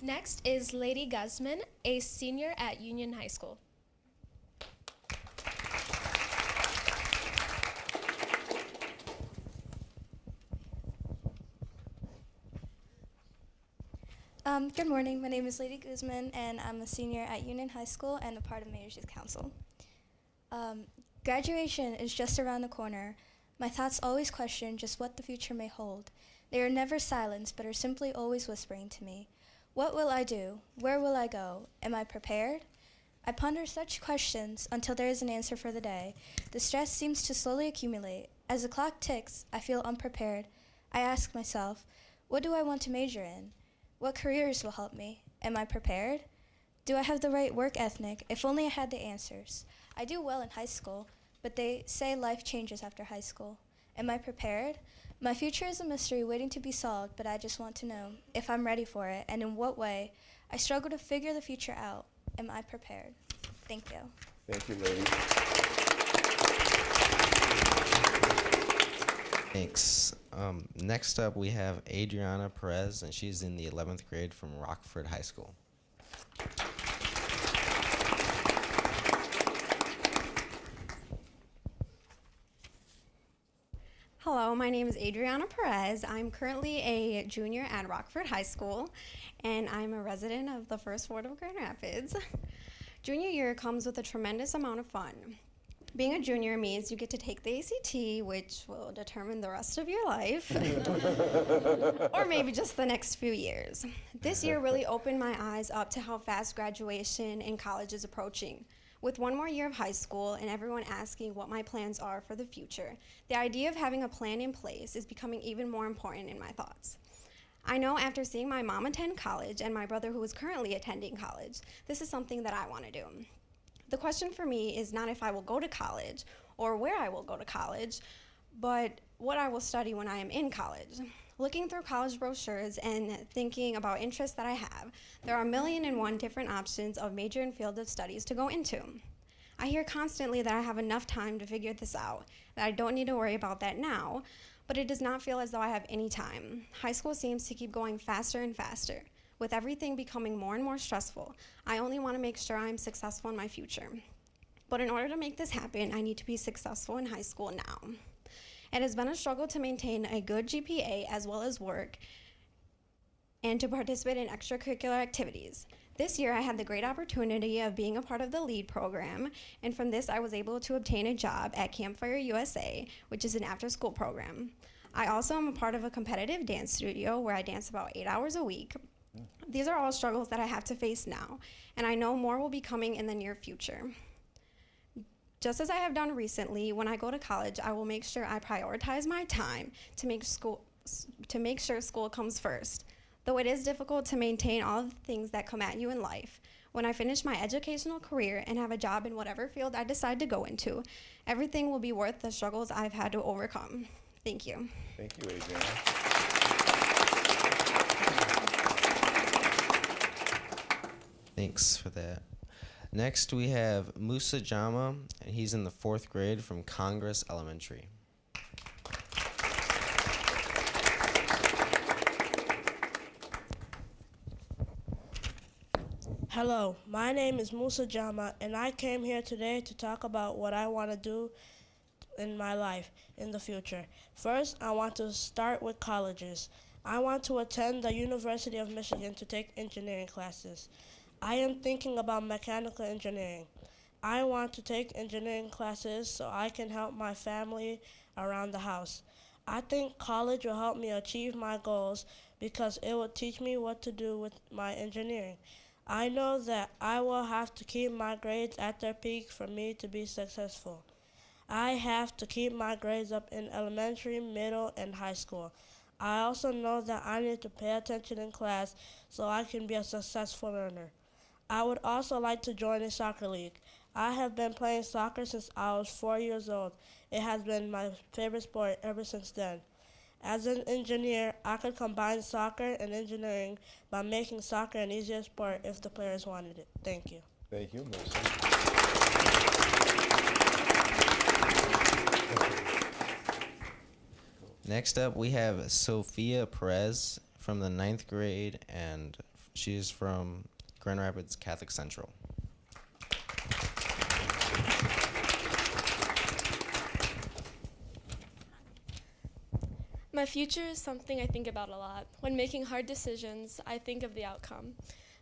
Next is Lady Guzman, a senior at Union High School. Good morning. My name is Lady Guzman, and I'm a senior at Union High School and a part of Mayor's Youth Council. Graduation is just around the corner. My thoughts always question just what the future may hold. They are never silenced, but are simply always whispering to me. What will I do? Where will I go? Am I prepared? I ponder such questions until there is an answer for the day. The stress seems to slowly accumulate. As the clock ticks, I feel unprepared. I ask myself, what do I want to major in? What careers will help me? Am I prepared? Do I have the right work ethic? If only I had the answers. I do well in high school, but they say life changes after high school. Am I prepared? My future is a mystery waiting to be solved, but I just want to know if I'm ready for it and in what way. I struggle to figure the future out. Am I prepared? Thank you. Thank you, lady. Thanks. Next up, we have Adriana Perez, and she's in the 11th grade from Rockford High School. Hello, my name is Adriana Perez. I'm currently a junior at Rockford High School, and I'm a resident of the First Ward of Grand Rapids. Junior year comes with a tremendous amount of fun. Being a junior means you get to take the ACT, which will determine the rest of your life, or maybe just the next few years. This year really opened my eyes up to how fast graduation in college is approaching. With one more year of high school and everyone asking what my plans are for the future, the idea of having a plan in place is becoming even more important in my thoughts. I know after seeing my mom attend college and my brother who is currently attending college, this is something that I want to do. The question for me is not if I will go to college or where I will go to college, but what I will study when I am in college. Looking through college brochures and thinking about interests that I have, there are 1,000,001 different options of major and field of studies to go into. I hear constantly that I have enough time to figure this out, that I don't need to worry about that now, but it does not feel as though I have any time. High school seems to keep going faster and faster. With everything becoming more and more stressful, I only want to make sure I'm successful in my future. But in order to make this happen, I need to be successful in high school now. It has been a struggle to maintain a good GPA as well as work and to participate in extracurricular activities. This year, I had the great opportunity of being a part of the LEAD program, and from this, I was able to obtain a job at Campfire USA, which is an after-school program. I also am a part of a competitive dance studio where I dance about 8 hours a week. These are all struggles that I have to face now, and I know more will be coming in the near future. Just as I have done recently, when I go to college, I will make sure I prioritize my time to make sure school comes first. Though it is difficult to maintain all of the things that come at you in life, when I finish my educational career and have a job in whatever field I decide to go into, everything will be worth the struggles I've had to overcome. Thank you. Thank you, Adriana. Thanks for that. Next, we have Musa Jama, and he's in the 4th grade from Congress Elementary. Hello, my name is Musa Jama, and I came here today to talk about what I want to do in my life in the future. First, I want to start with colleges. I want to attend the University of Michigan to take engineering classes. I am thinking about mechanical engineering. I want to take engineering classes so I can help my family around the house. I think college will help me achieve my goals because it will teach me what to do with my engineering. I know that I will have to keep my grades at their peak for me to be successful. I have to keep my grades up in elementary, middle, and high school. I also know that I need to pay attention in class so I can be a successful learner. I would also like to join a soccer league. I have been playing soccer since I was 4 years old. It has been my favorite sport ever since then. As an engineer, I could combine soccer and engineering by making soccer an easier sport if the players wanted it. Thank you. Thank you, Musa. Next up, we have Sophia Perez from the 9th grade, and she is from Grand Rapids Catholic Central. My future is something I think about a lot. When making hard decisions, I think of the outcome.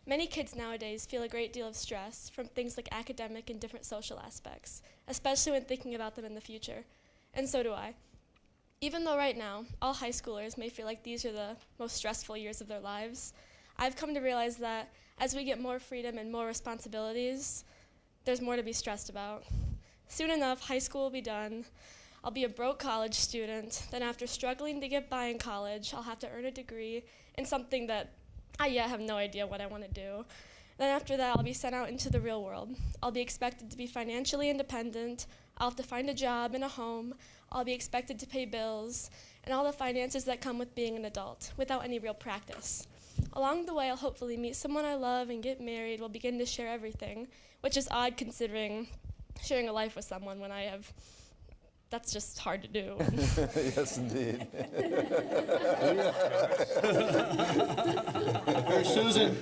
Many kids nowadays feel a great deal of stress from things like academic and different social aspects, especially when thinking about them in the future. And so do I. Even though right now, all high schoolers may feel like these are the most stressful years of their lives, I've come to realize that as we get more freedom and more responsibilities, there's more to be stressed about. Soon enough, high school will be done. I'll be a broke college student. Then after struggling to get by in college, I'll have to earn a degree in something that I yet have no idea what I want to do. Then after that, I'll be sent out into the real world. I'll be expected to be financially independent. I'll have to find a job and a home. I'll be expected to pay bills and all the finances that come with being an adult without any real practice. Along the way, I'll hopefully meet someone I love and get married. We'll begin to share everything, which is odd considering sharing a life with someone when I have... That's just hard to do. Yes, indeed. There's Susan.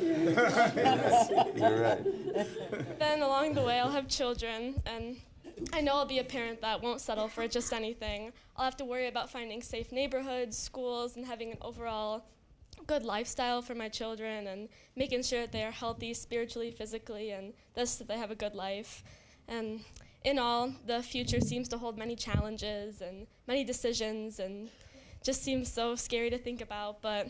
You're right. Then along the way, I'll have children, and I know I'll be a parent that won't settle for just anything. I'll have to worry about finding safe neighborhoods, schools, and having an overall good lifestyle for my children, and making sure that they are healthy spiritually, physically, and thus that they have a good life. And in all, the future seems to hold many challenges and many decisions and just seems so scary to think about. But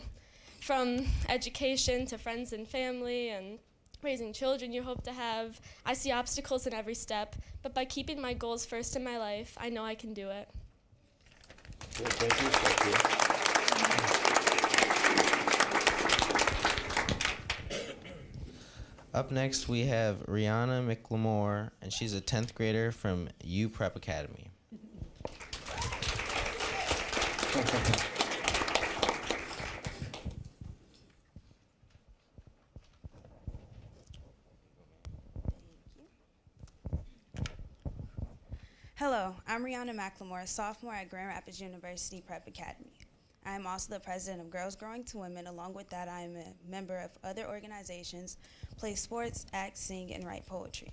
from education to friends and family and raising children you hope to have, I see obstacles in every step. But by keeping my goals first in my life, I know I can do it. Good, thank you, Sophia. Up next, we have Rihanna McLemore, and she's a 10th grader from U Prep Academy. Hello, I'm Rihanna McLemore, sophomore at Grand Rapids University Prep Academy. I am also the president of Girls Growing to Women. Along with that, I am a member of other organizations, play sports, act, sing, and write poetry.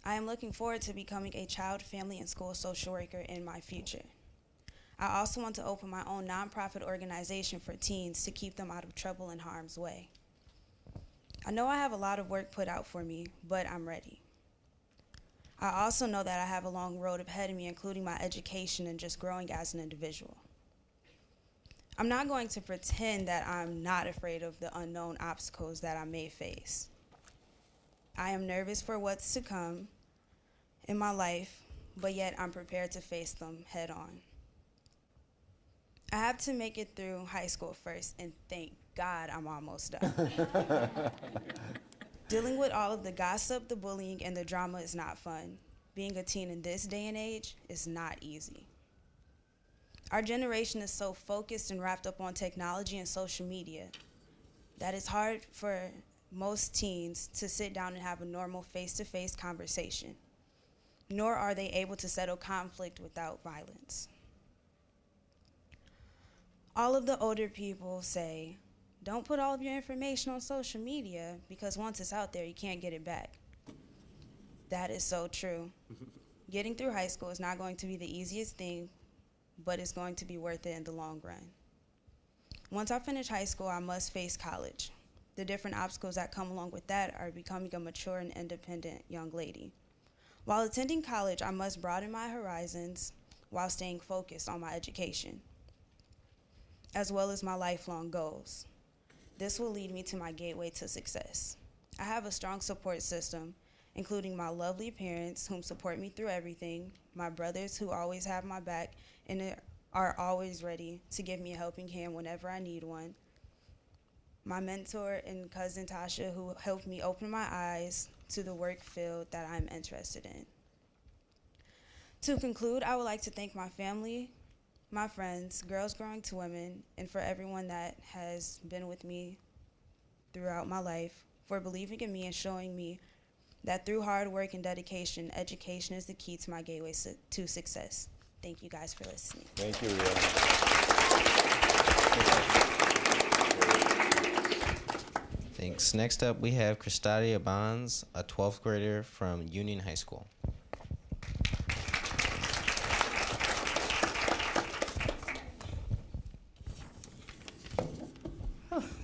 I am looking forward to becoming a child, family, and school social worker in my future. I also want to open my own nonprofit organization for teens to keep them out of trouble and harm's way. I know I have a lot of work put out for me, but I'm ready. I also know that I have a long road ahead of me, including my education and just growing as an individual. I'm not going to pretend that I'm not afraid of the unknown obstacles that I may face. I am nervous for what's to come in my life, but yet I'm prepared to face them head on. I have to make it through high school first, and thank God I'm almost done. Dealing with all of the gossip, the bullying, and the drama is not fun. Being a teen in this day and age is not easy. Our generation is so focused and wrapped up on technology and social media that it's hard for most teens to sit down and have a normal face-to-face conversation, nor are they able to settle conflict without violence. All of the older people say, don't put all of your information on social media because once it's out there, you can't get it back. That is so true. Getting through high school is not going to be the easiest thing, but it's going to be worth it in the long run. Once I finish high school, I must face college. The different obstacles that come along with that are becoming a mature and independent young lady. While attending college, I must broaden my horizons while staying focused on my education, as well as my lifelong goals. This will lead me to my gateway to success. I have a strong support system, including my lovely parents whom support me through everything, my brothers who always have my back and are always ready to give me a helping hand whenever I need one, my mentor and cousin Tasha who helped me open my eyes to the work field that I'm interested in. To conclude, I would like to thank my family, my friends, Girls Growing to Women, and for everyone that has been with me throughout my life for believing in me and showing me that through hard work and dedication, education is the key to my gateway to success. Thank you guys for listening. Thank you, Rihanna. Thanks. Next up, we have Cristadia Bonds, a 12th grader from Union High School.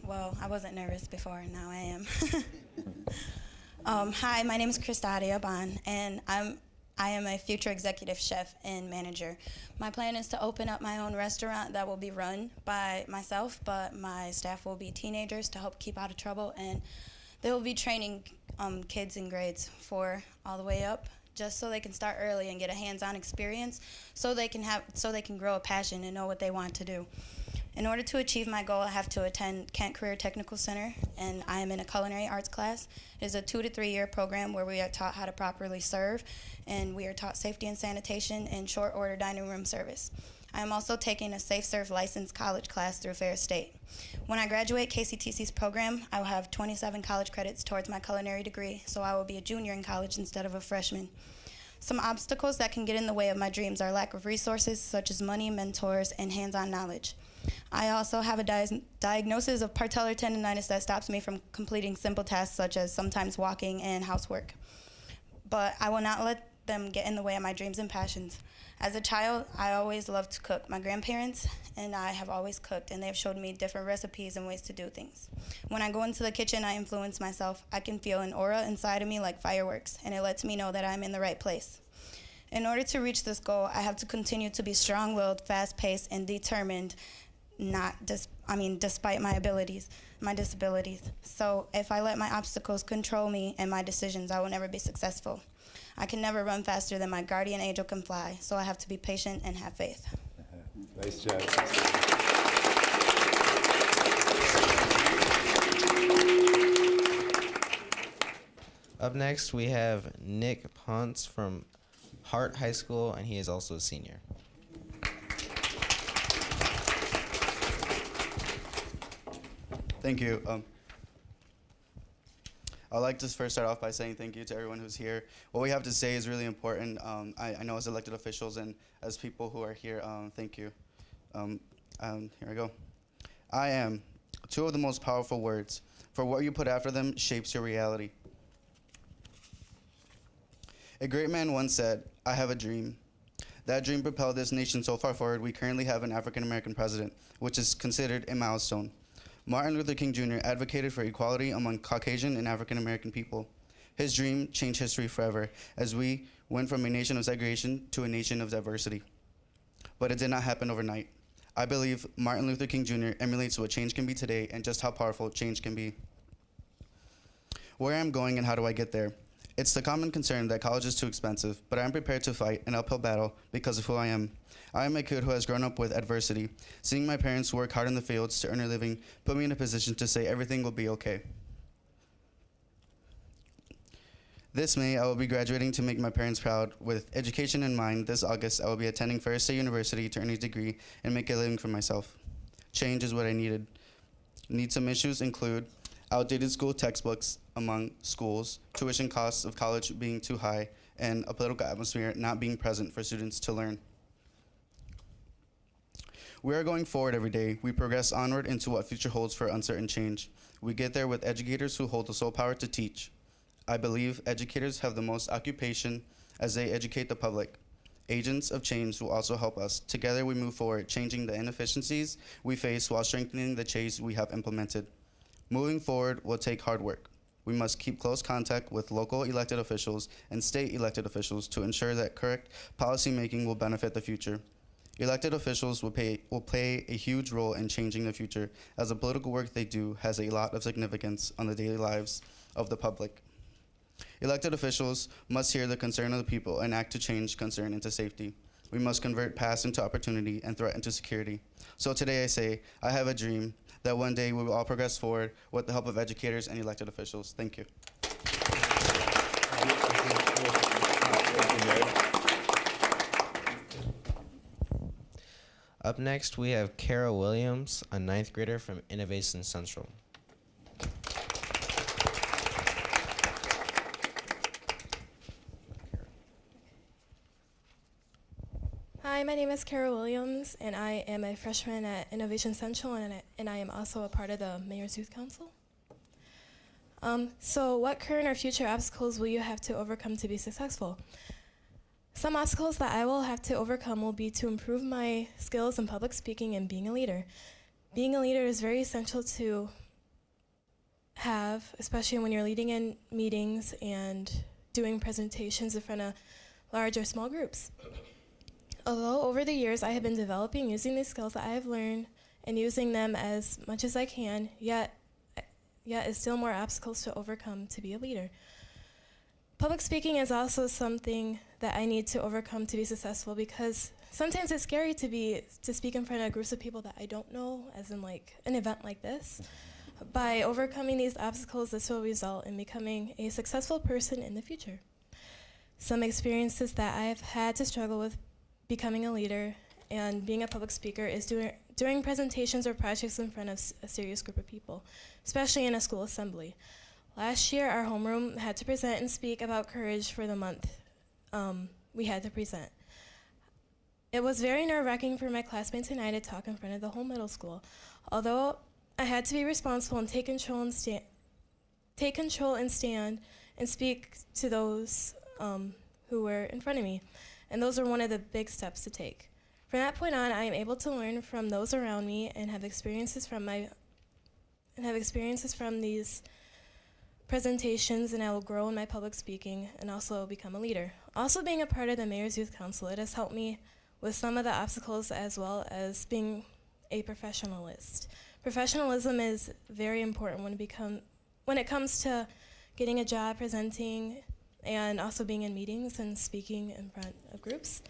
Well, I wasn't nervous before, now I am. Hi, my name is Cristadia Bond, and I am a future executive chef and manager. My plan is to open up my own restaurant that will be run by myself, but my staff will be teenagers to help keep out of trouble, and they will be training kids in grades 4 all the way up, just so they can start early and get a hands-on experience, so they can grow a passion and know what they want to do. In order to achieve my goal, I have to attend Kent Career Technical Center, and I am in a culinary arts class. It is a 2 to 3 year program where we are taught how to properly serve, and we are taught safety and sanitation and short order dining room service. I am also taking a Safe Serve licensed college class through Ferris State. When I graduate KCTC's program, I will have 27 college credits towards my culinary degree, so I will be a junior in college instead of a freshman. Some obstacles that can get in the way of my dreams are lack of resources such as money, mentors, and hands-on knowledge. I also have a diagnosis of patellar tendonitis that stops me from completing simple tasks such as sometimes walking and housework. But I will not let them get in the way of my dreams and passions. As a child, I always loved to cook. My grandparents and I have always cooked, and they have showed me different recipes and ways to do things. When I go into the kitchen, I influence myself. I can feel an aura inside of me like fireworks, and it lets me know that I'm in the right place. In order to reach this goal, I have to continue to be strong-willed, fast-paced, and determined, despite my disabilities. So if I let my obstacles control me and my decisions, I will never be successful. I can never run faster than my guardian angel can fly, so I have to be patient and have faith. Nice job. Up next, we have Nick Ponce from Hart High School, and he is also a senior. Thank you. I'd like to first start off by saying thank you to everyone who's here. What we have to say is really important. I know as elected officials and as people who are here, thank you. Here I go. I am. Two of the most powerful words. For what you put after them shapes your reality. A great man once said, "I have a dream." That dream propelled this nation so far forward, we currently have an African-American president, which is considered a milestone. Martin Luther King Jr. advocated for equality among Caucasian and African-American people. His dream changed history forever, as we went from a nation of segregation to a nation of diversity. But it did not happen overnight. I believe Martin Luther King Jr. emulates what change can be today and just how powerful change can be. Where I'm going and how do I get there? It's the common concern that college is too expensive, but I'm prepared to fight an uphill battle because of who I am. I am a kid who has grown up with adversity. Seeing my parents work hard in the fields to earn a living put me in a position to say everything will be okay. This May, I will be graduating to make my parents proud. With education in mind, this August, I will be attending Ferris State University to earn a degree and make a living for myself. Change is what I needed. Some issues include outdated school textbooks among schools, tuition costs of college being too high, and a political atmosphere not being present for students to learn. We are going forward every day. We progress onward into what future holds for uncertain change. We get there with educators who hold the sole power to teach. I believe educators have the most occupation as they educate the public. Agents of change will also help us. Together we move forward, changing the inefficiencies we face while strengthening the change we have implemented. Moving forward will take hard work. We must keep close contact with local elected officials and state elected officials to ensure that correct policymaking will benefit the future. Elected officials will play a huge role in changing the future, as the political work they do has a lot of significance on the daily lives of the public. Elected officials must hear the concern of the people and act to change concern into safety. We must convert past into opportunity and threat into security. So today I say, I have a dream that one day we will all progress forward with the help of educators and elected officials. Thank you. Up next, we have Kara Williams, a 9th grader from Innovation Central. Hi, my name is Kara Williams, and I am a freshman at Innovation Central, and I am also a part of the Mayor's Youth Council. So what current or future obstacles will you have to overcome to be successful? Some obstacles that I will have to overcome will be to improve my skills in public speaking and being a leader. Being a leader is very essential to have, especially when you're leading in meetings and doing presentations in front of large or small groups. Although over the years I have been developing using these skills that I have learned and using them as much as I can, yet is still more obstacles to overcome to be a leader. Public speaking is also something that I need to overcome to be successful, because sometimes it's scary to speak in front of groups of people that I don't know, as in like an event like this. By overcoming these obstacles, this will result in becoming a successful person in the future. Some experiences that I have had to struggle with becoming a leader and being a public speaker is during presentations or projects in front of a serious group of people, especially in a school assembly. Last year, our homeroom had to present and speak about courage for the month we had to present. It was very nerve-wracking for my classmates and I to talk in front of the whole middle school. Although I had to be responsible and take control and stand and speak to those who were in front of me. And those are one of the big steps to take. From that point on, I am able to learn from those around me and have experiences from these presentations, and I will grow in my public speaking and also become a leader. Also, being a part of the Mayor's Youth Council, it has helped me with some of the obstacles as well as being a professionalist. Professionalism is very important when it comes to getting a job, presenting, and also being in meetings and speaking in front of groups.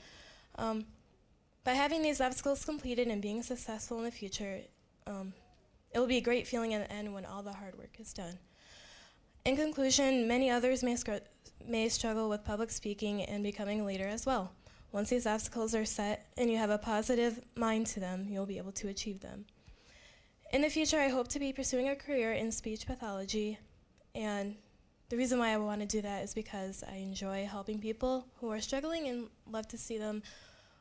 By having these obstacles completed and being successful in the future, it will be a great feeling at the end when all the hard work is done. In conclusion, many others may struggle with public speaking and becoming a leader as well. Once these obstacles are set and you have a positive mind to them, you'll be able to achieve them. In the future, I hope to be pursuing a career in speech pathology, and the reason why I want to do that is because I enjoy helping people who are struggling and love to see them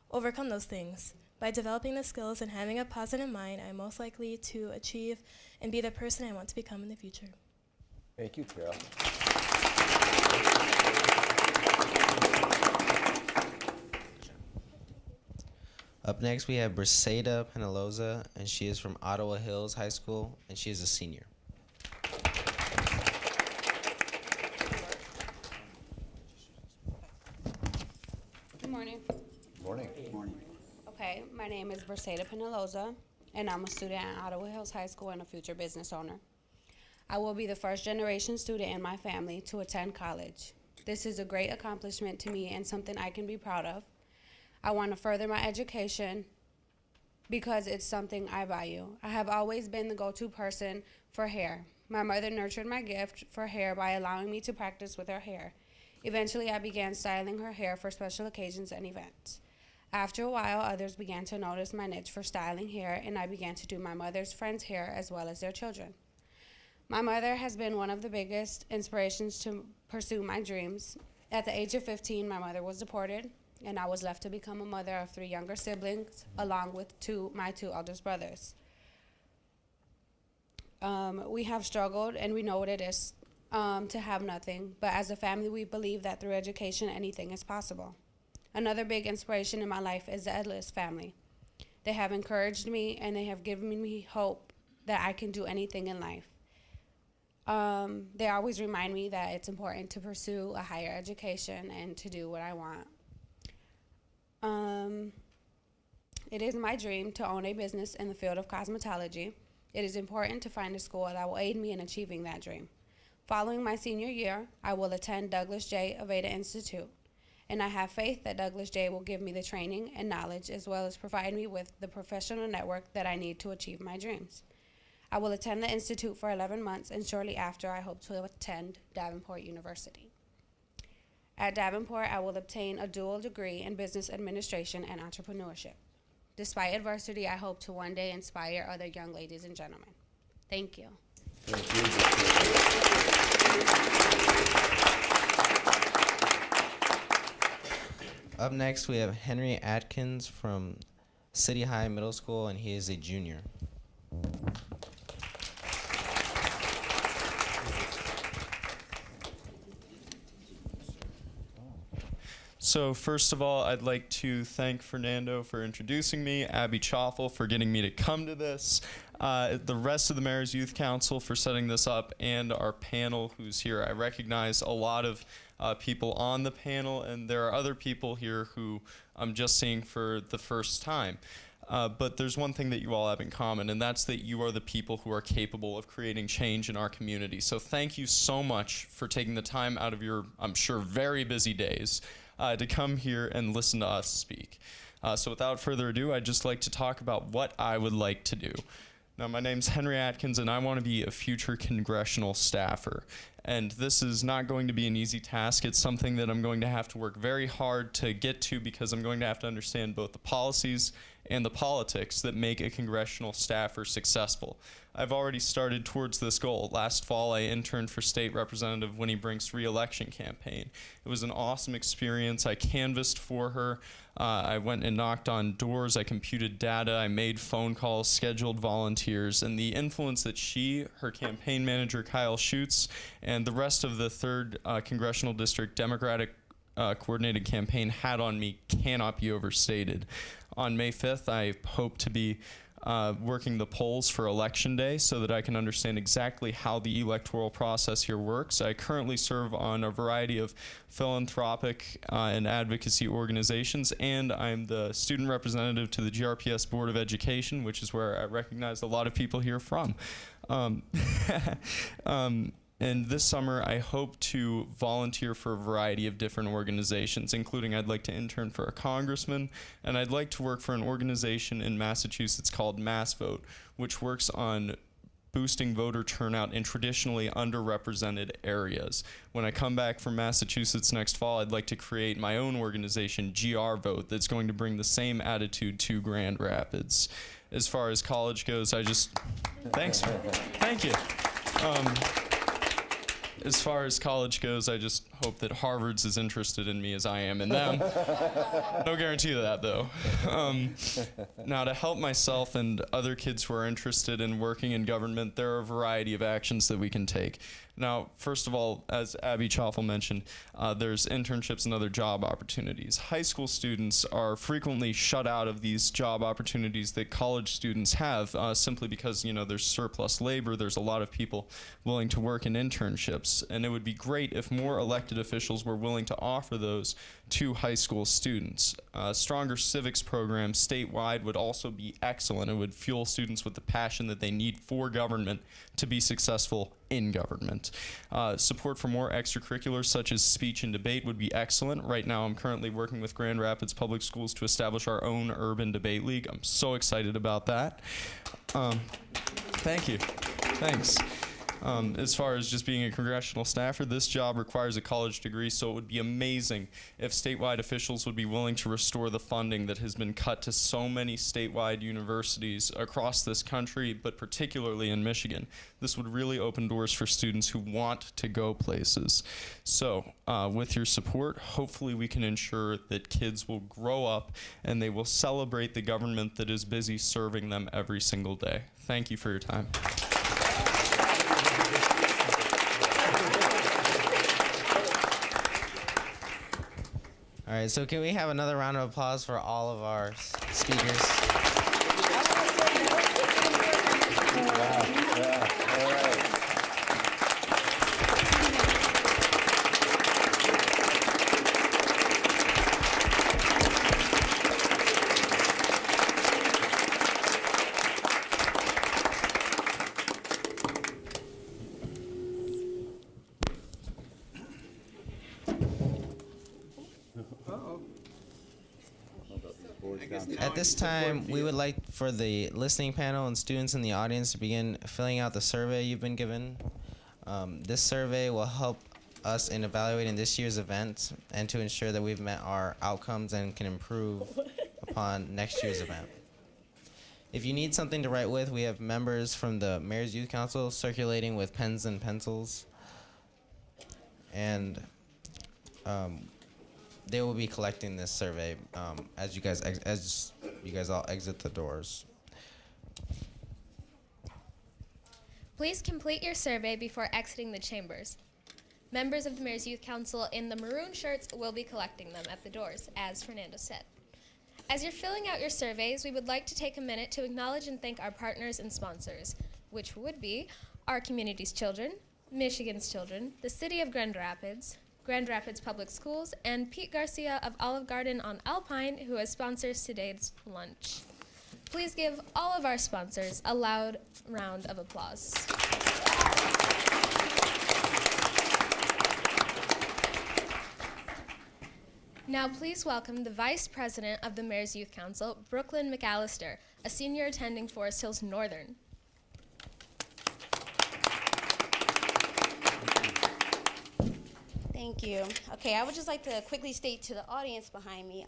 overcome those things. By developing the skills and having a positive mind, I'm most likely to achieve and be the person I want to become in the future. Thank you, Carol. Up next, we have Briseida Penaloza, and she is from Ottawa Hills High School, and she is a senior. Good morning. Morning. Morning. Okay, my name is Briseida Penaloza, and I'm a student at Ottawa Hills High School and a future business owner. I will be the first generation student in my family to attend college. This is a great accomplishment to me and something I can be proud of. I want to further my education because it's something I value. I have always been the go-to person for hair. My mother nurtured my gift for hair by allowing me to practice with her hair. Eventually, I began styling her hair for special occasions and events. After a while, others began to notice my niche for styling hair, and I began to do my mother's friends' hair as well as their children. My mother has been one of the biggest inspirations to pursue my dreams. At the age of 15, my mother was deported, and I was left to become a mother of 3 younger siblings, along with my two eldest brothers. We have struggled, and we know what it is to have nothing, but as a family, we believe that through education, anything is possible. Another big inspiration in my life is the Edlis family. They have encouraged me, and they have given me hope that I can do anything in life. They always remind me that it's important to pursue a higher education and to do what I want. It is my dream to own a business in the field of cosmetology. It is important to find a school that will aid me in achieving that dream. Following my senior year, I will attend Douglas J. Aveda Institute, and I have faith that Douglas J. will give me the training and knowledge as well as provide me with the professional network that I need to achieve my dreams. I will attend the Institute for 11 months, and shortly after, I hope to attend Davenport University. At Davenport, I will obtain a dual degree in business administration and entrepreneurship. Despite adversity, I hope to one day inspire other young ladies and gentlemen. Thank you. Thank you. Up next, we have Henry Atkins from City High Middle School, and he is a junior. So first of all, I'd like to thank Fernando for introducing me, Abby Choffel for getting me to come to this, the rest of the Mayor's Youth Council for setting this up, and our panel who's here. I recognize a lot of people on the panel, and there are other people here who I'm just seeing for the first time. But there's one thing that you all have in common, and that's that you are the people who are capable of creating change in our community. So thank you so much for taking the time out of your, I'm sure, very busy days to come here and listen to us speak. So without further ado, I'd just like to talk about what I would like to do. Now, my name's Henry Atkins, and I want to be a future congressional staffer. And this is not going to be an easy task. It's something that I'm going to have to work very hard to get to because I'm going to have to understand both the policies and the politics that make a congressional staffer successful. I've already started towards this goal. Last fall, I interned for State Representative Winnie Brink's re-election campaign. It was an awesome experience. I canvassed for her. I went and knocked on doors. I computed data. I made phone calls, scheduled volunteers, and the influence that she, her campaign manager, Kyle Schutz, and the rest of the 3rd Congressional District Democratic coordinated campaign had on me cannot be overstated. On May 5th, I hope to be working the polls for Election Day so that I can understand exactly how the electoral process here works. I currently serve on a variety of philanthropic and advocacy organizations, and I'm the student representative to the GRPS Board of Education, which is where I recognize a lot of people here from. And this summer, I hope to volunteer for a variety of different organizations, including I'd like to intern for a congressman, and I'd like to work for an organization in Massachusetts called Mass Vote, which works on boosting voter turnout in traditionally underrepresented areas. When I come back from Massachusetts next fall, I'd like to create my own organization, GR Vote, that's going to bring the same attitude to Grand Rapids. As far as college goes, thanks, thank you. As far as college goes, I just hope that Harvard's as interested in me as I am in them. No guarantee of that, though. Now, to help myself and other kids who are interested in working in government, there are a variety of actions that we can take. Now, first of all, as Abby Choffel mentioned, there's internships and other job opportunities. High school students are frequently shut out of these job opportunities that college students have simply because, there's surplus labor. There's a lot of people willing to work in internships, and it would be great if more elected officials were willing to offer those to high school students. Stronger civics programs statewide would also be excellent. It would fuel students with the passion that they need for government to be successful in government. Support for more extracurriculars such as speech and debate would be excellent. Right now I'm currently working with Grand Rapids Public Schools to establish our own urban debate league. I'm so excited about that. Thank you. Thanks. As far as just being a congressional staffer, this job requires a college degree, so it would be amazing if statewide officials would be willing to restore the funding that has been cut to so many statewide universities across this country, but particularly in Michigan. This would really open doors for students who want to go places. So, with your support, hopefully we can ensure that kids will grow up and they will celebrate the government that is busy serving them every single day. Thank you for your time. All right, so can we have another round of applause for all of our speakers? Yeah, all right. At this time, we would like for the listening panel and students in the audience to begin filling out the survey you've been given. This survey will help us in evaluating this year's event and to ensure that we've met our outcomes and can improve upon next year's event. If you need something to write with, we have members from the Mayor's Youth Council circulating with pens and pencils. And they will be collecting this survey as you guys all exit the doors. Please complete your survey before exiting the chambers. Members of the Mayor's Youth Council in the maroon shirts will be collecting them at the doors, as Fernando said. As you're filling out your surveys, we would like to take a minute to acknowledge and thank our partners and sponsors, which would be our community's children, Michigan's children, the City of Grand Rapids Public Schools, and Pete Garcia of Olive Garden on Alpine, who has sponsors today's lunch. Please give all of our sponsors a loud round of applause. Now please welcome the Vice President of the Mayor's Youth Council, Brooklyn McAllister, a senior attending Forest Hills Northern. Thank you. Okay, I would just like to quickly state to the audience behind me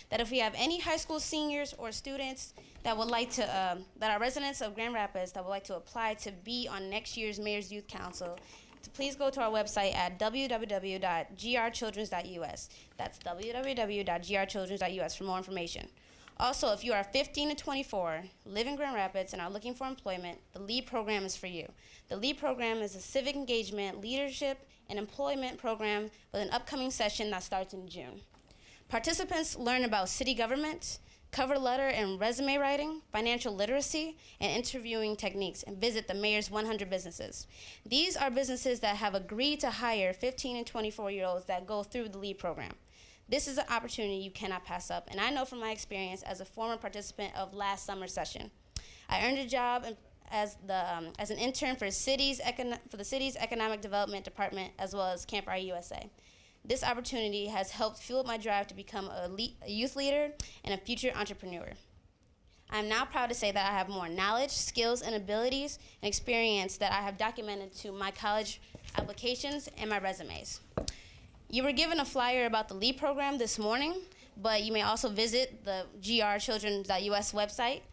that if we have any high school seniors or students that would like to, that are residents of Grand Rapids that would like to apply to be on next year's Mayor's Youth Council, to please go to our website at www.grchildrens.us. That's www.grchildrens.us for more information. Also, if you are 15 to 24, live in Grand Rapids, and are looking for employment, the LEAD program is for you. The LEAD program is a civic engagement, leadership, and employment program with an upcoming session that starts in June. Participants learn about city government, cover letter and resume writing, financial literacy, and interviewing techniques, and visit the Mayor's 100 businesses. These are businesses that have agreed to hire 15 and 24-year-olds that go through the LEAD program. This is an opportunity you cannot pass up, and I know from my experience as a former participant of last summer's session. I earned a job as an intern for the city's Economic Development Department, as well as Camp Rye USA. This opportunity has helped fuel my drive to become a youth leader and a future entrepreneur. I'm now proud to say that I have more knowledge, skills, and abilities and experience that I have documented to my college applications and my resumes. You were given a flyer about the LEAD program this morning, but you may also visit the grchildren.us website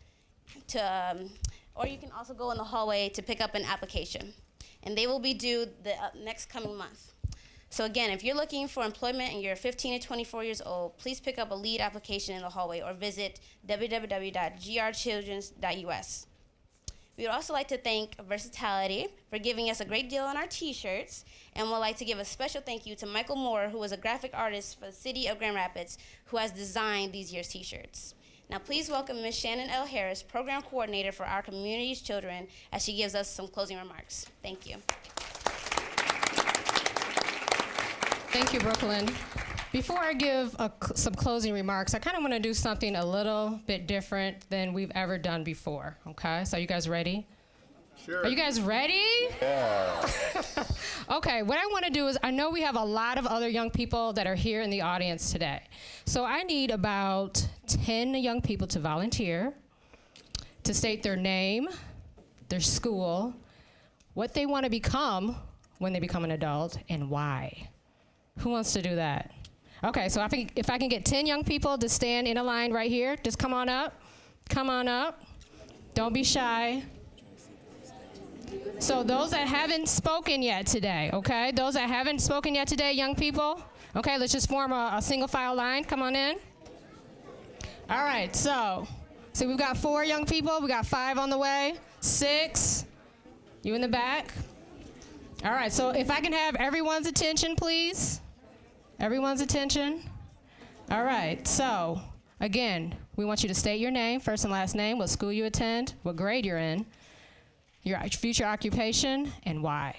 or you can also go in the hallway to pick up an application. And they will be due the next coming month. So again, if you're looking for employment and you're 15 to 24 years old, please pick up a LEAD application in the hallway or visit www.grchildren.us. We would also like to thank Versatility for giving us a great deal on our t-shirts, and would like to give a special thank you to Michael Moore, who is a graphic artist for the city of Grand Rapids, who has designed these year's t-shirts. Now please welcome Ms. Shannon L. Harris, Program Coordinator for our community's children, as she gives us some closing remarks. Thank you. Thank you, Brooklyn. Before I give some closing remarks, I kind of want to do something a little bit different than we've ever done before, okay? So are you guys ready? Sure. Are you guys ready? Yeah. Okay, what I want to do is, I know we have a lot of other young people that are here in the audience today. So I need about 10 young people to volunteer, to state their name, their school, what they want to become when they become an adult, and why. Who wants to do that? Okay, so if I can get 10 young people to stand in a line right here, just come on up. Come on up. Don't be shy. So those that haven't spoken yet today, okay? Those that haven't spoken yet today, young people, okay, let's just form a single file line. Come on in. All right, so we've got 4 young people. We got 5 on the way. 6. You in the back? All right, so if I can have everyone's attention, please. Everyone's attention. All right, so again, we want you to state your name, first and last name, what school you attend, what grade you're in, your future occupation, and why.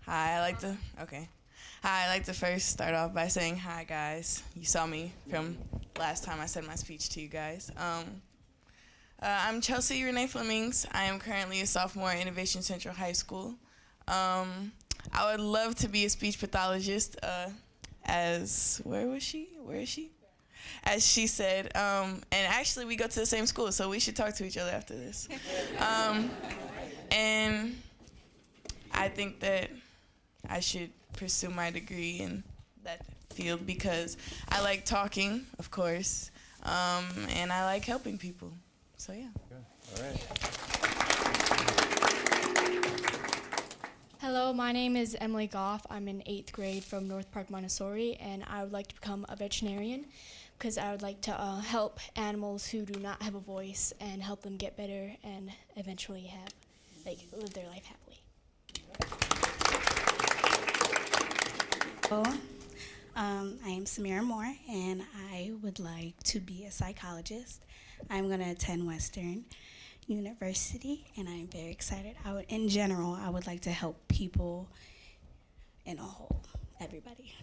Hi, I'd like to first start off by saying hi, guys. You saw me from last time I said my speech to you guys. I'm Chelsea Renee Flemings. I am currently a sophomore at Innovation Central High School. I would love to be a speech pathologist, where is she? As she said, and actually we go to the same school, so we should talk to each other after this. And I think that I should pursue my degree in that field because I like talking, of course, and I like helping people. So yeah. Good. All right. Hello, my name is Emily Goff. I'm in 8th grade from North Park, Montessori, and I would like to become a veterinarian because I would like to help animals who do not have a voice and help them get better and eventually live their life happily. Hello, I am Samira Moore, and I would like to be a psychologist. I'm going to attend Western University, and I'm very excited. In general, I would like to help people in a whole, everybody.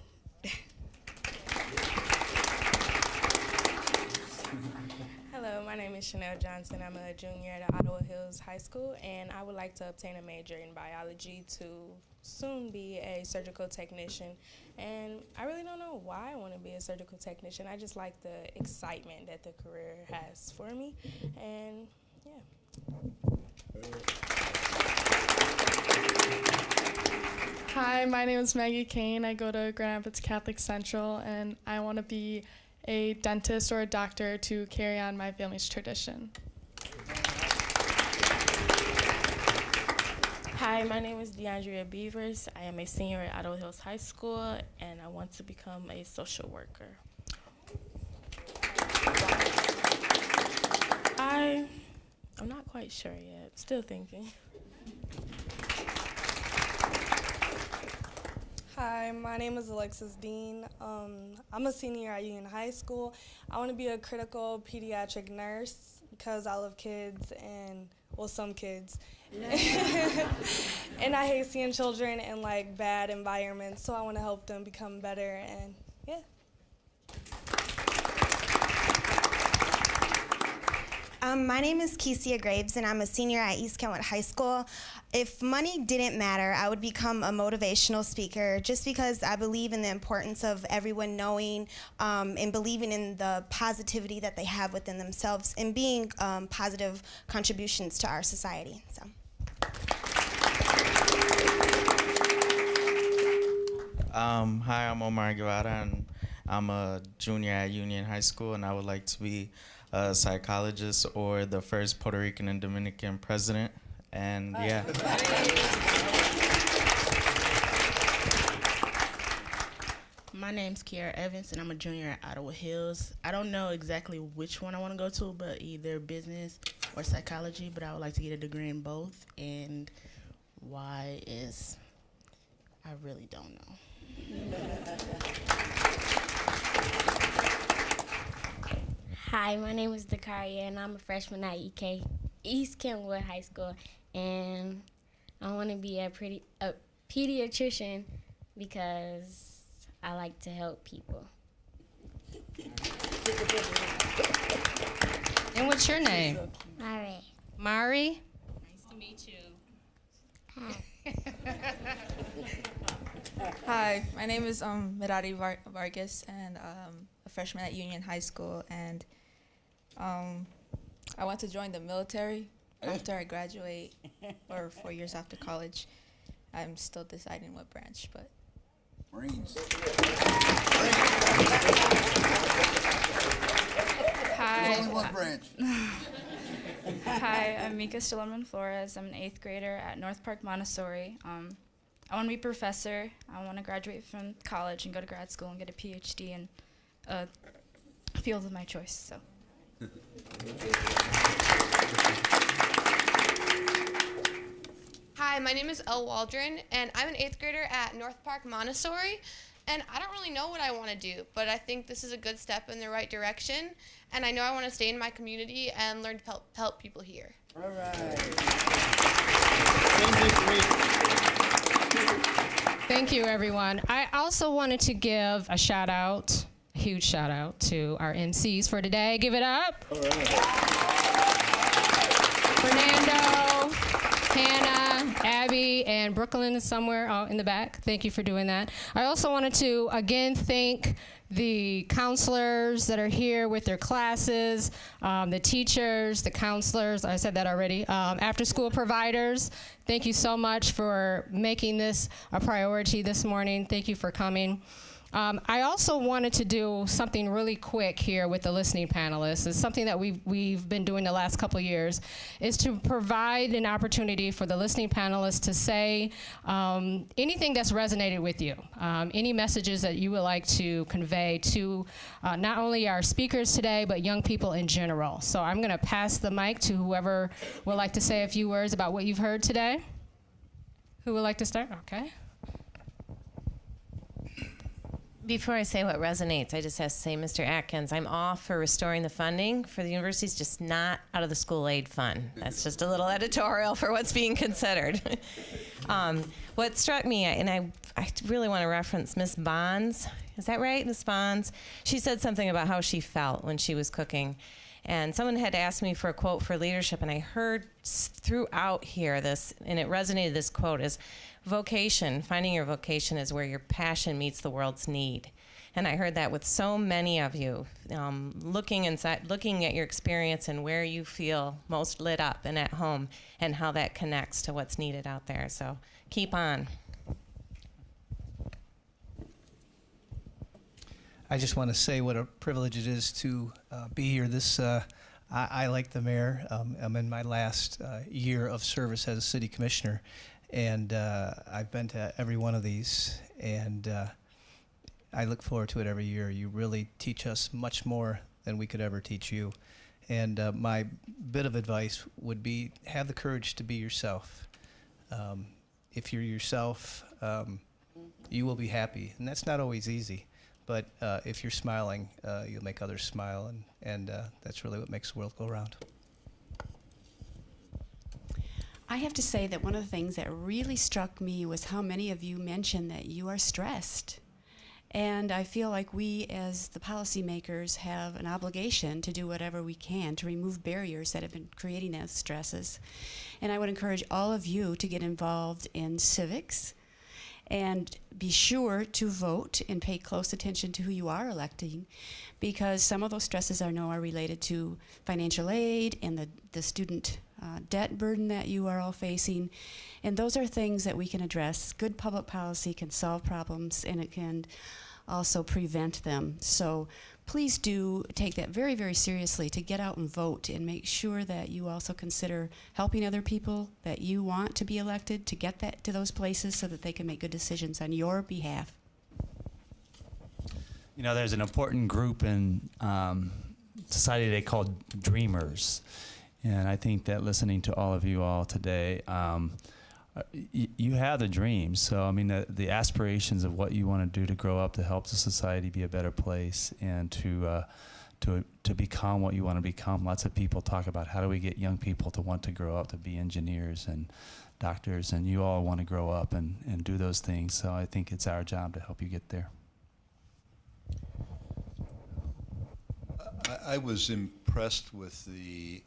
Hello, my name is Chanel Johnson. I'm a junior at Ottawa Hills High School, and I would like to obtain a major in biology to soon be a surgical technician. And I really don't know why I want to be a surgical technician. I just like the excitement that the career has for me, and yeah. Hi, my name is Maggie Kane. I go to Grand Rapids Catholic Central, and I want to be a dentist or a doctor to carry on my family's tradition. Hi, my name is DeAndrea Beavers. I am a senior at Ottawa Hills High School, and I want to become a social worker. I'm not quite sure yet. Still thinking. Hi, my name is Alexis Dean. I'm a senior at Union High School. I want to be a critical pediatric nurse because I love kids and, well, some kids. And I hate seeing children in like bad environments, so I want to help them become better, and yeah. My name is Kesia Graves, and I'm a senior at East Kentwood High School. If money didn't matter, I would become a motivational speaker just because I believe in the importance of everyone knowing and believing in the positivity that they have within themselves and being positive contributions to our society. So. Hi, I'm Omar Guevara, and I'm a junior at Union High School, and I would like to be a psychologist or the first Puerto Rican and Dominican president. And yeah. My name's Kiara Evans, and I'm a junior at Ottawa Hills. I don't know exactly which one I want to go to, but either business or psychology, but I would like to get a degree in both. And why is, I really don't know. Hi, my name is Dakaria, and I'm a freshman at East Kentwood High School, and I want to be a pediatrician because I like to help people. And what's your name? Mari. Mari? Nice to meet you. Hi, my name is Mirari Vargas, and a freshman at Union High School, and I want to join the military after I graduate, or 4 years after college. I'm still deciding what branch, but Marines. Hi. There's only one branch. Hi, I'm Mika Stillerman Flores. I'm an 8th grader at North Park Montessori. I want to be a professor. I want to graduate from college and go to grad school and get a PhD in a field of my choice. So. Hi, my name is Elle Waldron, and I'm an 8th grader at North Park Montessori. And I don't really know what I want to do, but I think this is a good step in the right direction. And I know I want to stay in my community and learn to help people here. All right. Thank you, everyone. I also wanted to give a shout out, a huge shout out to our MCs for today. Give it up. All right. Fernando, Hannah, Abby, and Brooklyn is somewhere in the back. Thank you for doing that. I also wanted to, again, thank the counselors that are here with their classes, the teachers, the counselors, I said that already, after-school providers. Thank you so much for making this a priority this morning. Thank you for coming. I also wanted to do something really quick here with the listening panelists. It's something that we've been doing the last couple of years, is to provide an opportunity for the listening panelists to say anything that's resonated with you, any messages that you would like to convey to not only our speakers today, but young people in general. So I'm going to pass the mic to whoever would like to say a few words about what you've heard today. Who would like to start? Okay. Before I say what resonates, I just have to say, Mr. Atkins, I'm all for restoring the funding for the universities, just not out of the school aid fund. That's just a little editorial for what's being considered. What struck me, and I really want to reference Miss Bonds. Is that right, Miss Bonds? She said something about how she felt when she was cooking. And someone had asked me for a quote for leadership, and I heard throughout here this, and it resonated, this quote is, vocation, finding your vocation is where your passion meets the world's need. And I heard that with so many of you, looking at your experience and where you feel most lit up and at home, and how that connects to what's needed out there. So keep on. I just want to say what a privilege it is to be here. I like the mayor. I'm in my last year of service as a city commissioner, and I've been to every one of these, and I look forward to it every year. You really teach us much more than we could ever teach you. And my bit of advice would be, have the courage to be yourself. If you're yourself, you will be happy, and that's not always easy. But if you're smiling, you'll make others smile, and that's really what makes the world go round. I have to say that one of the things that really struck me was how many of you mentioned that you are stressed. And I feel like we, as the policymakers, have an obligation to do whatever we can to remove barriers that have been creating those stresses. And I would encourage all of you to get involved in civics and be sure to vote and pay close attention to who you are electing, because some of those stresses I know are related to financial aid and the student debt burden that you are all facing. And those are things that we can address. Good public policy can solve problems, and it can also prevent them. So please do take that very, very seriously, to get out and vote and make sure that you also consider helping other people that you want to be elected to get that to those places so that they can make good decisions on your behalf. You know, there's an important group in society today called dreamers. And I think that listening to all of you all today, you have the dreams. So, I mean, the aspirations of what you want to do to grow up to help the society be a better place and to become what you want to become. Lots of people talk about how do we get young people to want to grow up to be engineers and doctors, and you all want to grow up and do those things. So I think it's our job to help you get there. I was impressed with the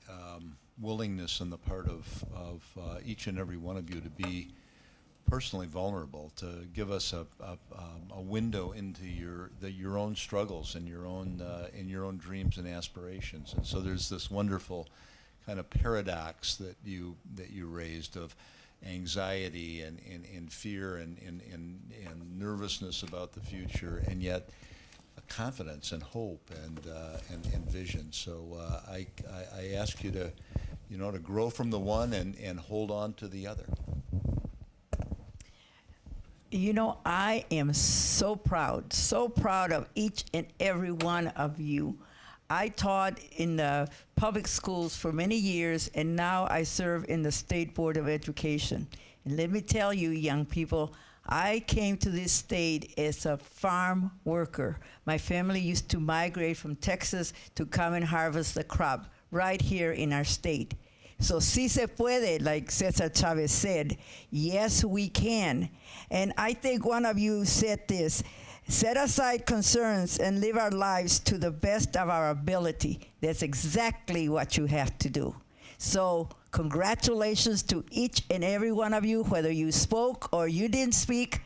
willingness on the part of each and every one of you to be personally vulnerable, to give us a window into your own struggles and your own dreams and aspirations. And so there's this wonderful kind of paradox that you raised of anxiety and fear and nervousness about the future, and yet confidence and hope and vision. So I ask you to, to grow from the one and hold on to the other. You know, I am so proud of each and every one of you. I taught in the public schools for many years, and now I serve in the State Board of Education. And let me tell you, young people, I came to this state as a farm worker. My family used to migrate from Texas to come and harvest the crop right here in our state. So si se puede, like Cesar Chavez said, yes, we can. And I think one of you said this: set aside concerns and live our lives to the best of our ability. That's exactly what you have to do. So congratulations to each and every one of you, whether you spoke or you didn't speak.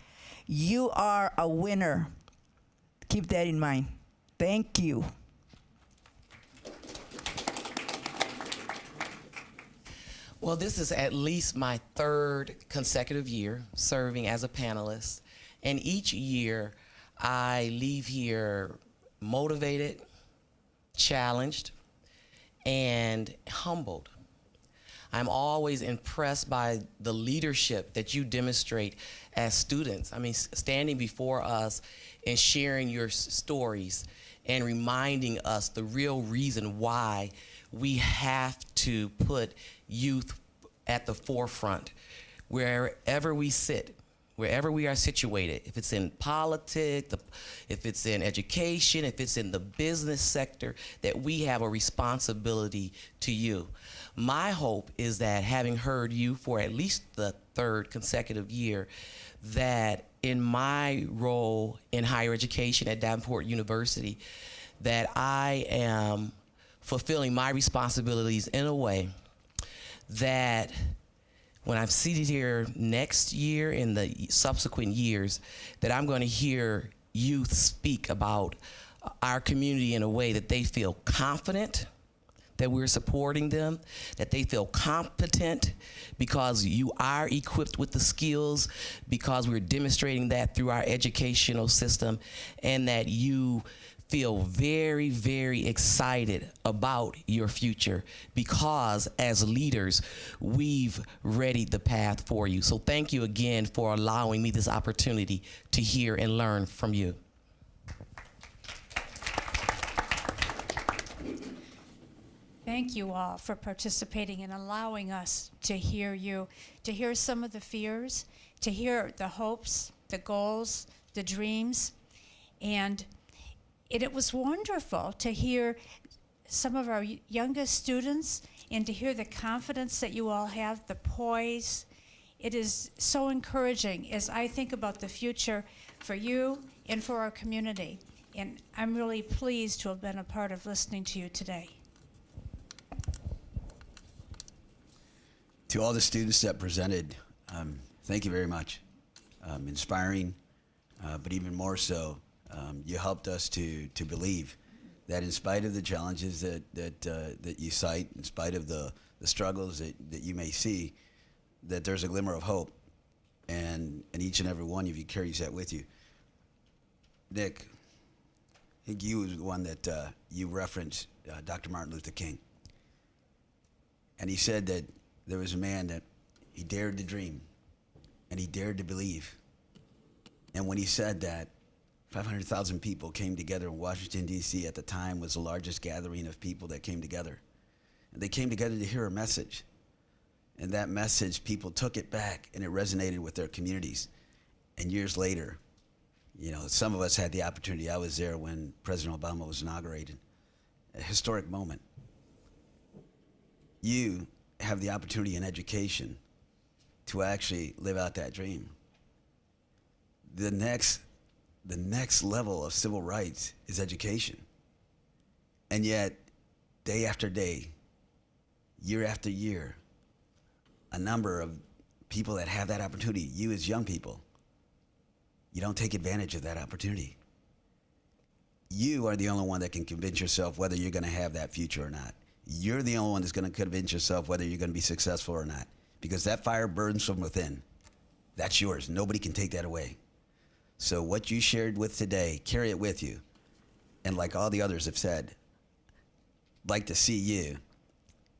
You are a winner. Keep that in mind. Thank you. Well, this is at least my third consecutive year serving as a panelist. And each year I leave here motivated, challenged, and humbled. I'm always impressed by the leadership that you demonstrate as students. I mean, standing before us and sharing your stories and reminding us the real reason why we have to put youth at the forefront wherever we sit, wherever we are situated, if it's in politics, if it's in education, if it's in the business sector, that we have a responsibility to you. My hope is that, having heard you for at least the third consecutive year, that in my role in higher education at Davenport University, that I am fulfilling my responsibilities in a way that when I'm seated here next year, in the subsequent years, that I'm going to hear youth speak about our community in a way that they feel confident that we're supporting them, that they feel competent because you are equipped with the skills, because we're demonstrating that through our educational system, and that you feel very, very excited about your future, because as leaders, we've readied the path for you. So thank you again for allowing me this opportunity to hear and learn from you. Thank you all for participating and allowing us to hear you, to hear some of the fears, to hear the hopes, the goals, the dreams. And it was wonderful to hear some of our youngest students and to hear the confidence that you all have, the poise. It is so encouraging as I think about the future for you and for our community. And I'm really pleased to have been a part of listening to you today. To all the students that presented, thank you very much. Inspiring, but even more so, you helped us to believe that in spite of the challenges that you cite, in spite of the struggles that you may see, that there's a glimmer of hope, and each and every one of you carries that with you. Nick, I think you was the one that you referenced, Dr. Martin Luther King. And he said that there was a man that he dared to dream, and he dared to believe. And when he said that, 500,000 people came together in Washington, D.C. at the time was the largest gathering of people that came together. And they came together to hear a message. And that message, people took it back, and it resonated with their communities. And years later, you know, some of us had the opportunity. I was there when President Obama was inaugurated. A historic moment. You have the opportunity in education to actually live out that dream. The next level of civil rights is education. And yet, day after day, year after year, a number of people that have that opportunity, you as young people, you don't take advantage of that opportunity. You are the only one that can convince yourself whether you're going to have that future or not. You're the only one that's going to convince yourself whether you're going to be successful or not. Because that fire burns from within. That's yours. Nobody can take that away. So what you shared with today, carry it with you. And like all the others have said, I'd like to see you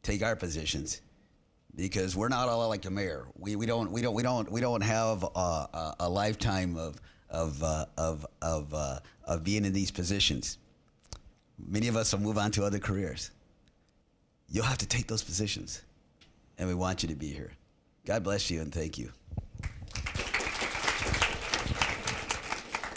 take our positions, because we're not all like the mayor. We don't have a lifetime of being in these positions. Many of us will move on to other careers. You'll have to take those positions, and we want you to be here. God bless you, and thank you.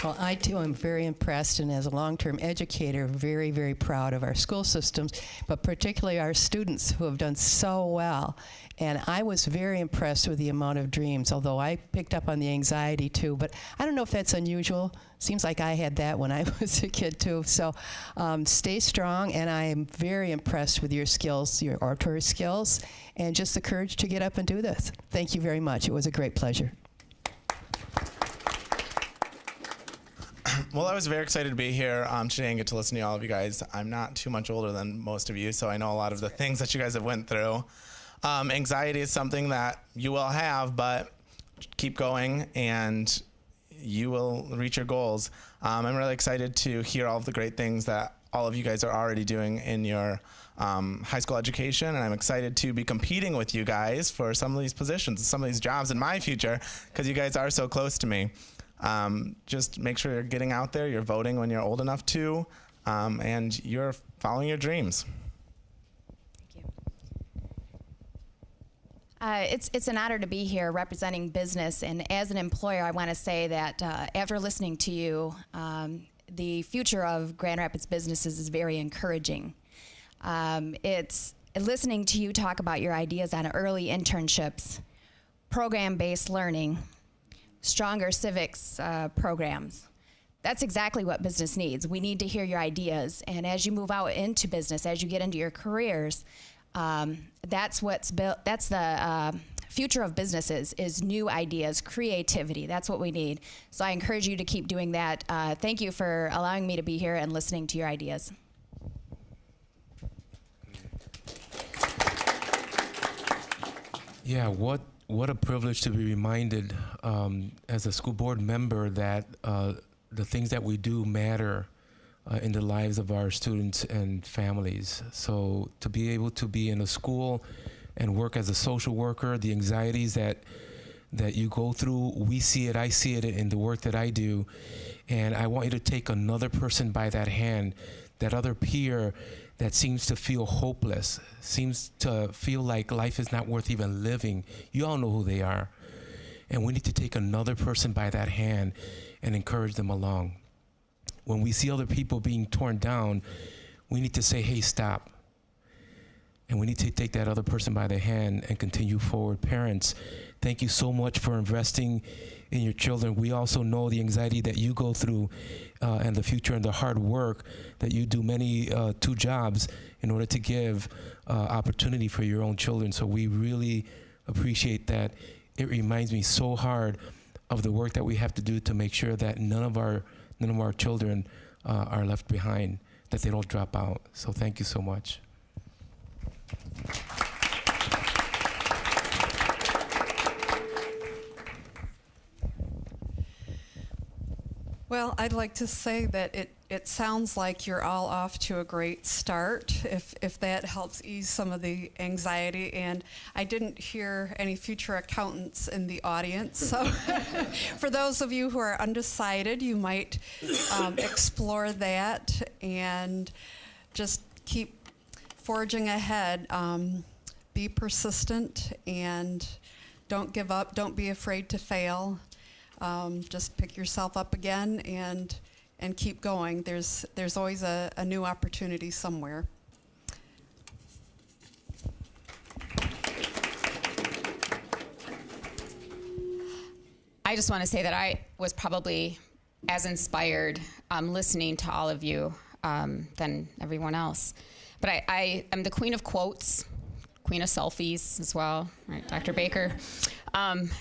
Well, I too am very impressed, and as a long-term educator, very, very proud of our school systems, but particularly our students who have done so well. And I was very impressed with the amount of dreams, although I picked up on the anxiety too, but I don't know if that's unusual. Seems like I had that when I was a kid too. So stay strong, and I am very impressed with your skills, your oratory skills, and just the courage to get up and do this. Thank you very much. It was a great pleasure. Well, I was very excited to be here today and get to listen to all of you guys. I'm not too much older than most of you, so I know a lot of the things that you guys have went through. Anxiety is something that you will have, but keep going and you will reach your goals. I'm really excited to hear all of the great things that all of you guys are already doing in your high school education, and I'm excited to be competing with you guys for some of these positions, some of these jobs in my future, because you guys are so close to me. Just make sure you're getting out there, you're voting when you're old enough to, and you're following your dreams. It's an honor to be here representing business, and as an employer, I want to say that after listening to you, the future of Grand Rapids businesses is very encouraging. It's listening to you talk about your ideas on early internships, program-based learning, stronger civics programs. That's exactly what business needs. We need to hear your ideas, and as you move out into business, as you get into your careers, that's what's built. That's the future of businesses, is new ideas, creativity. That's what we need. So I encourage you to keep doing that. Thank you for allowing me to be here and listening to your ideas. Yeah, what a privilege to be reminded as a school board member that the things that we do matter in the lives of our students and families. So to be able to be in a school and work as a social worker, the anxieties that you go through, we see it, I see it in the work that I do. And I want you to take another person by that hand, that other peer that seems to feel hopeless, seems to feel like life is not worth even living. You all know who they are. And we need to take another person by that hand and encourage them along. When we see other people being torn down, we need to say, hey, stop. and we need to take that other person by the hand and continue forward. Parents, thank you so much for investing in your children. We also know the anxiety that you go through and the future and the hard work that you do many 2 jobs in order to give opportunity for your own children. So we really appreciate that. It reminds me so hard of the work that we have to do to make sure that none of our children are left behind, that they don't drop out. So thank you so much. Well, I'd like to say that it sounds like you're all off to a great start, if that helps ease some of the anxiety. And I didn't hear any future accountants in the audience. So for those of you who are undecided, you might explore that and just keep forging ahead. Be persistent and don't give up. Don't be afraid to fail. Just pick yourself up again and keep going. There's always a new opportunity somewhere. I just want to say that I was probably as inspired listening to all of you than everyone else. But I am the queen of quotes, queen of selfies as well, right, Dr. Baker?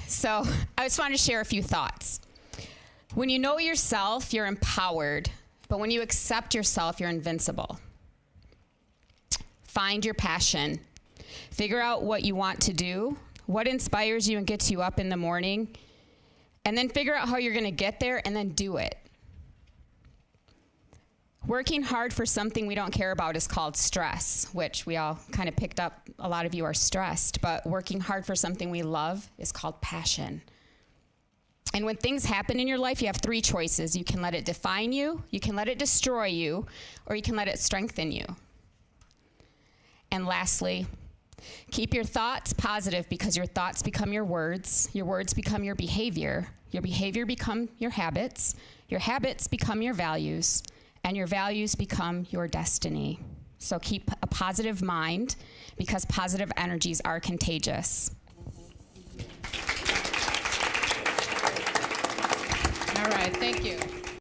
So I just wanted to share a few thoughts. When you know yourself, you're empowered, but when you accept yourself, you're invincible. Find your passion. Figure out what you want to do, what inspires you and gets you up in the morning, and then figure out how you're going to get there and then do it. Working hard for something we don't care about is called stress, which we all kind of picked up. A lot of you are stressed, but working hard for something we love is called passion. And when things happen in your life, you have 3 choices. You can let it define you, you can let it destroy you, or you can let it strengthen you. And lastly, keep your thoughts positive, because your thoughts become your words become your behavior become your habits become your values, and your values become your destiny. So keep a positive mind, because positive energies are contagious. All right, thank you.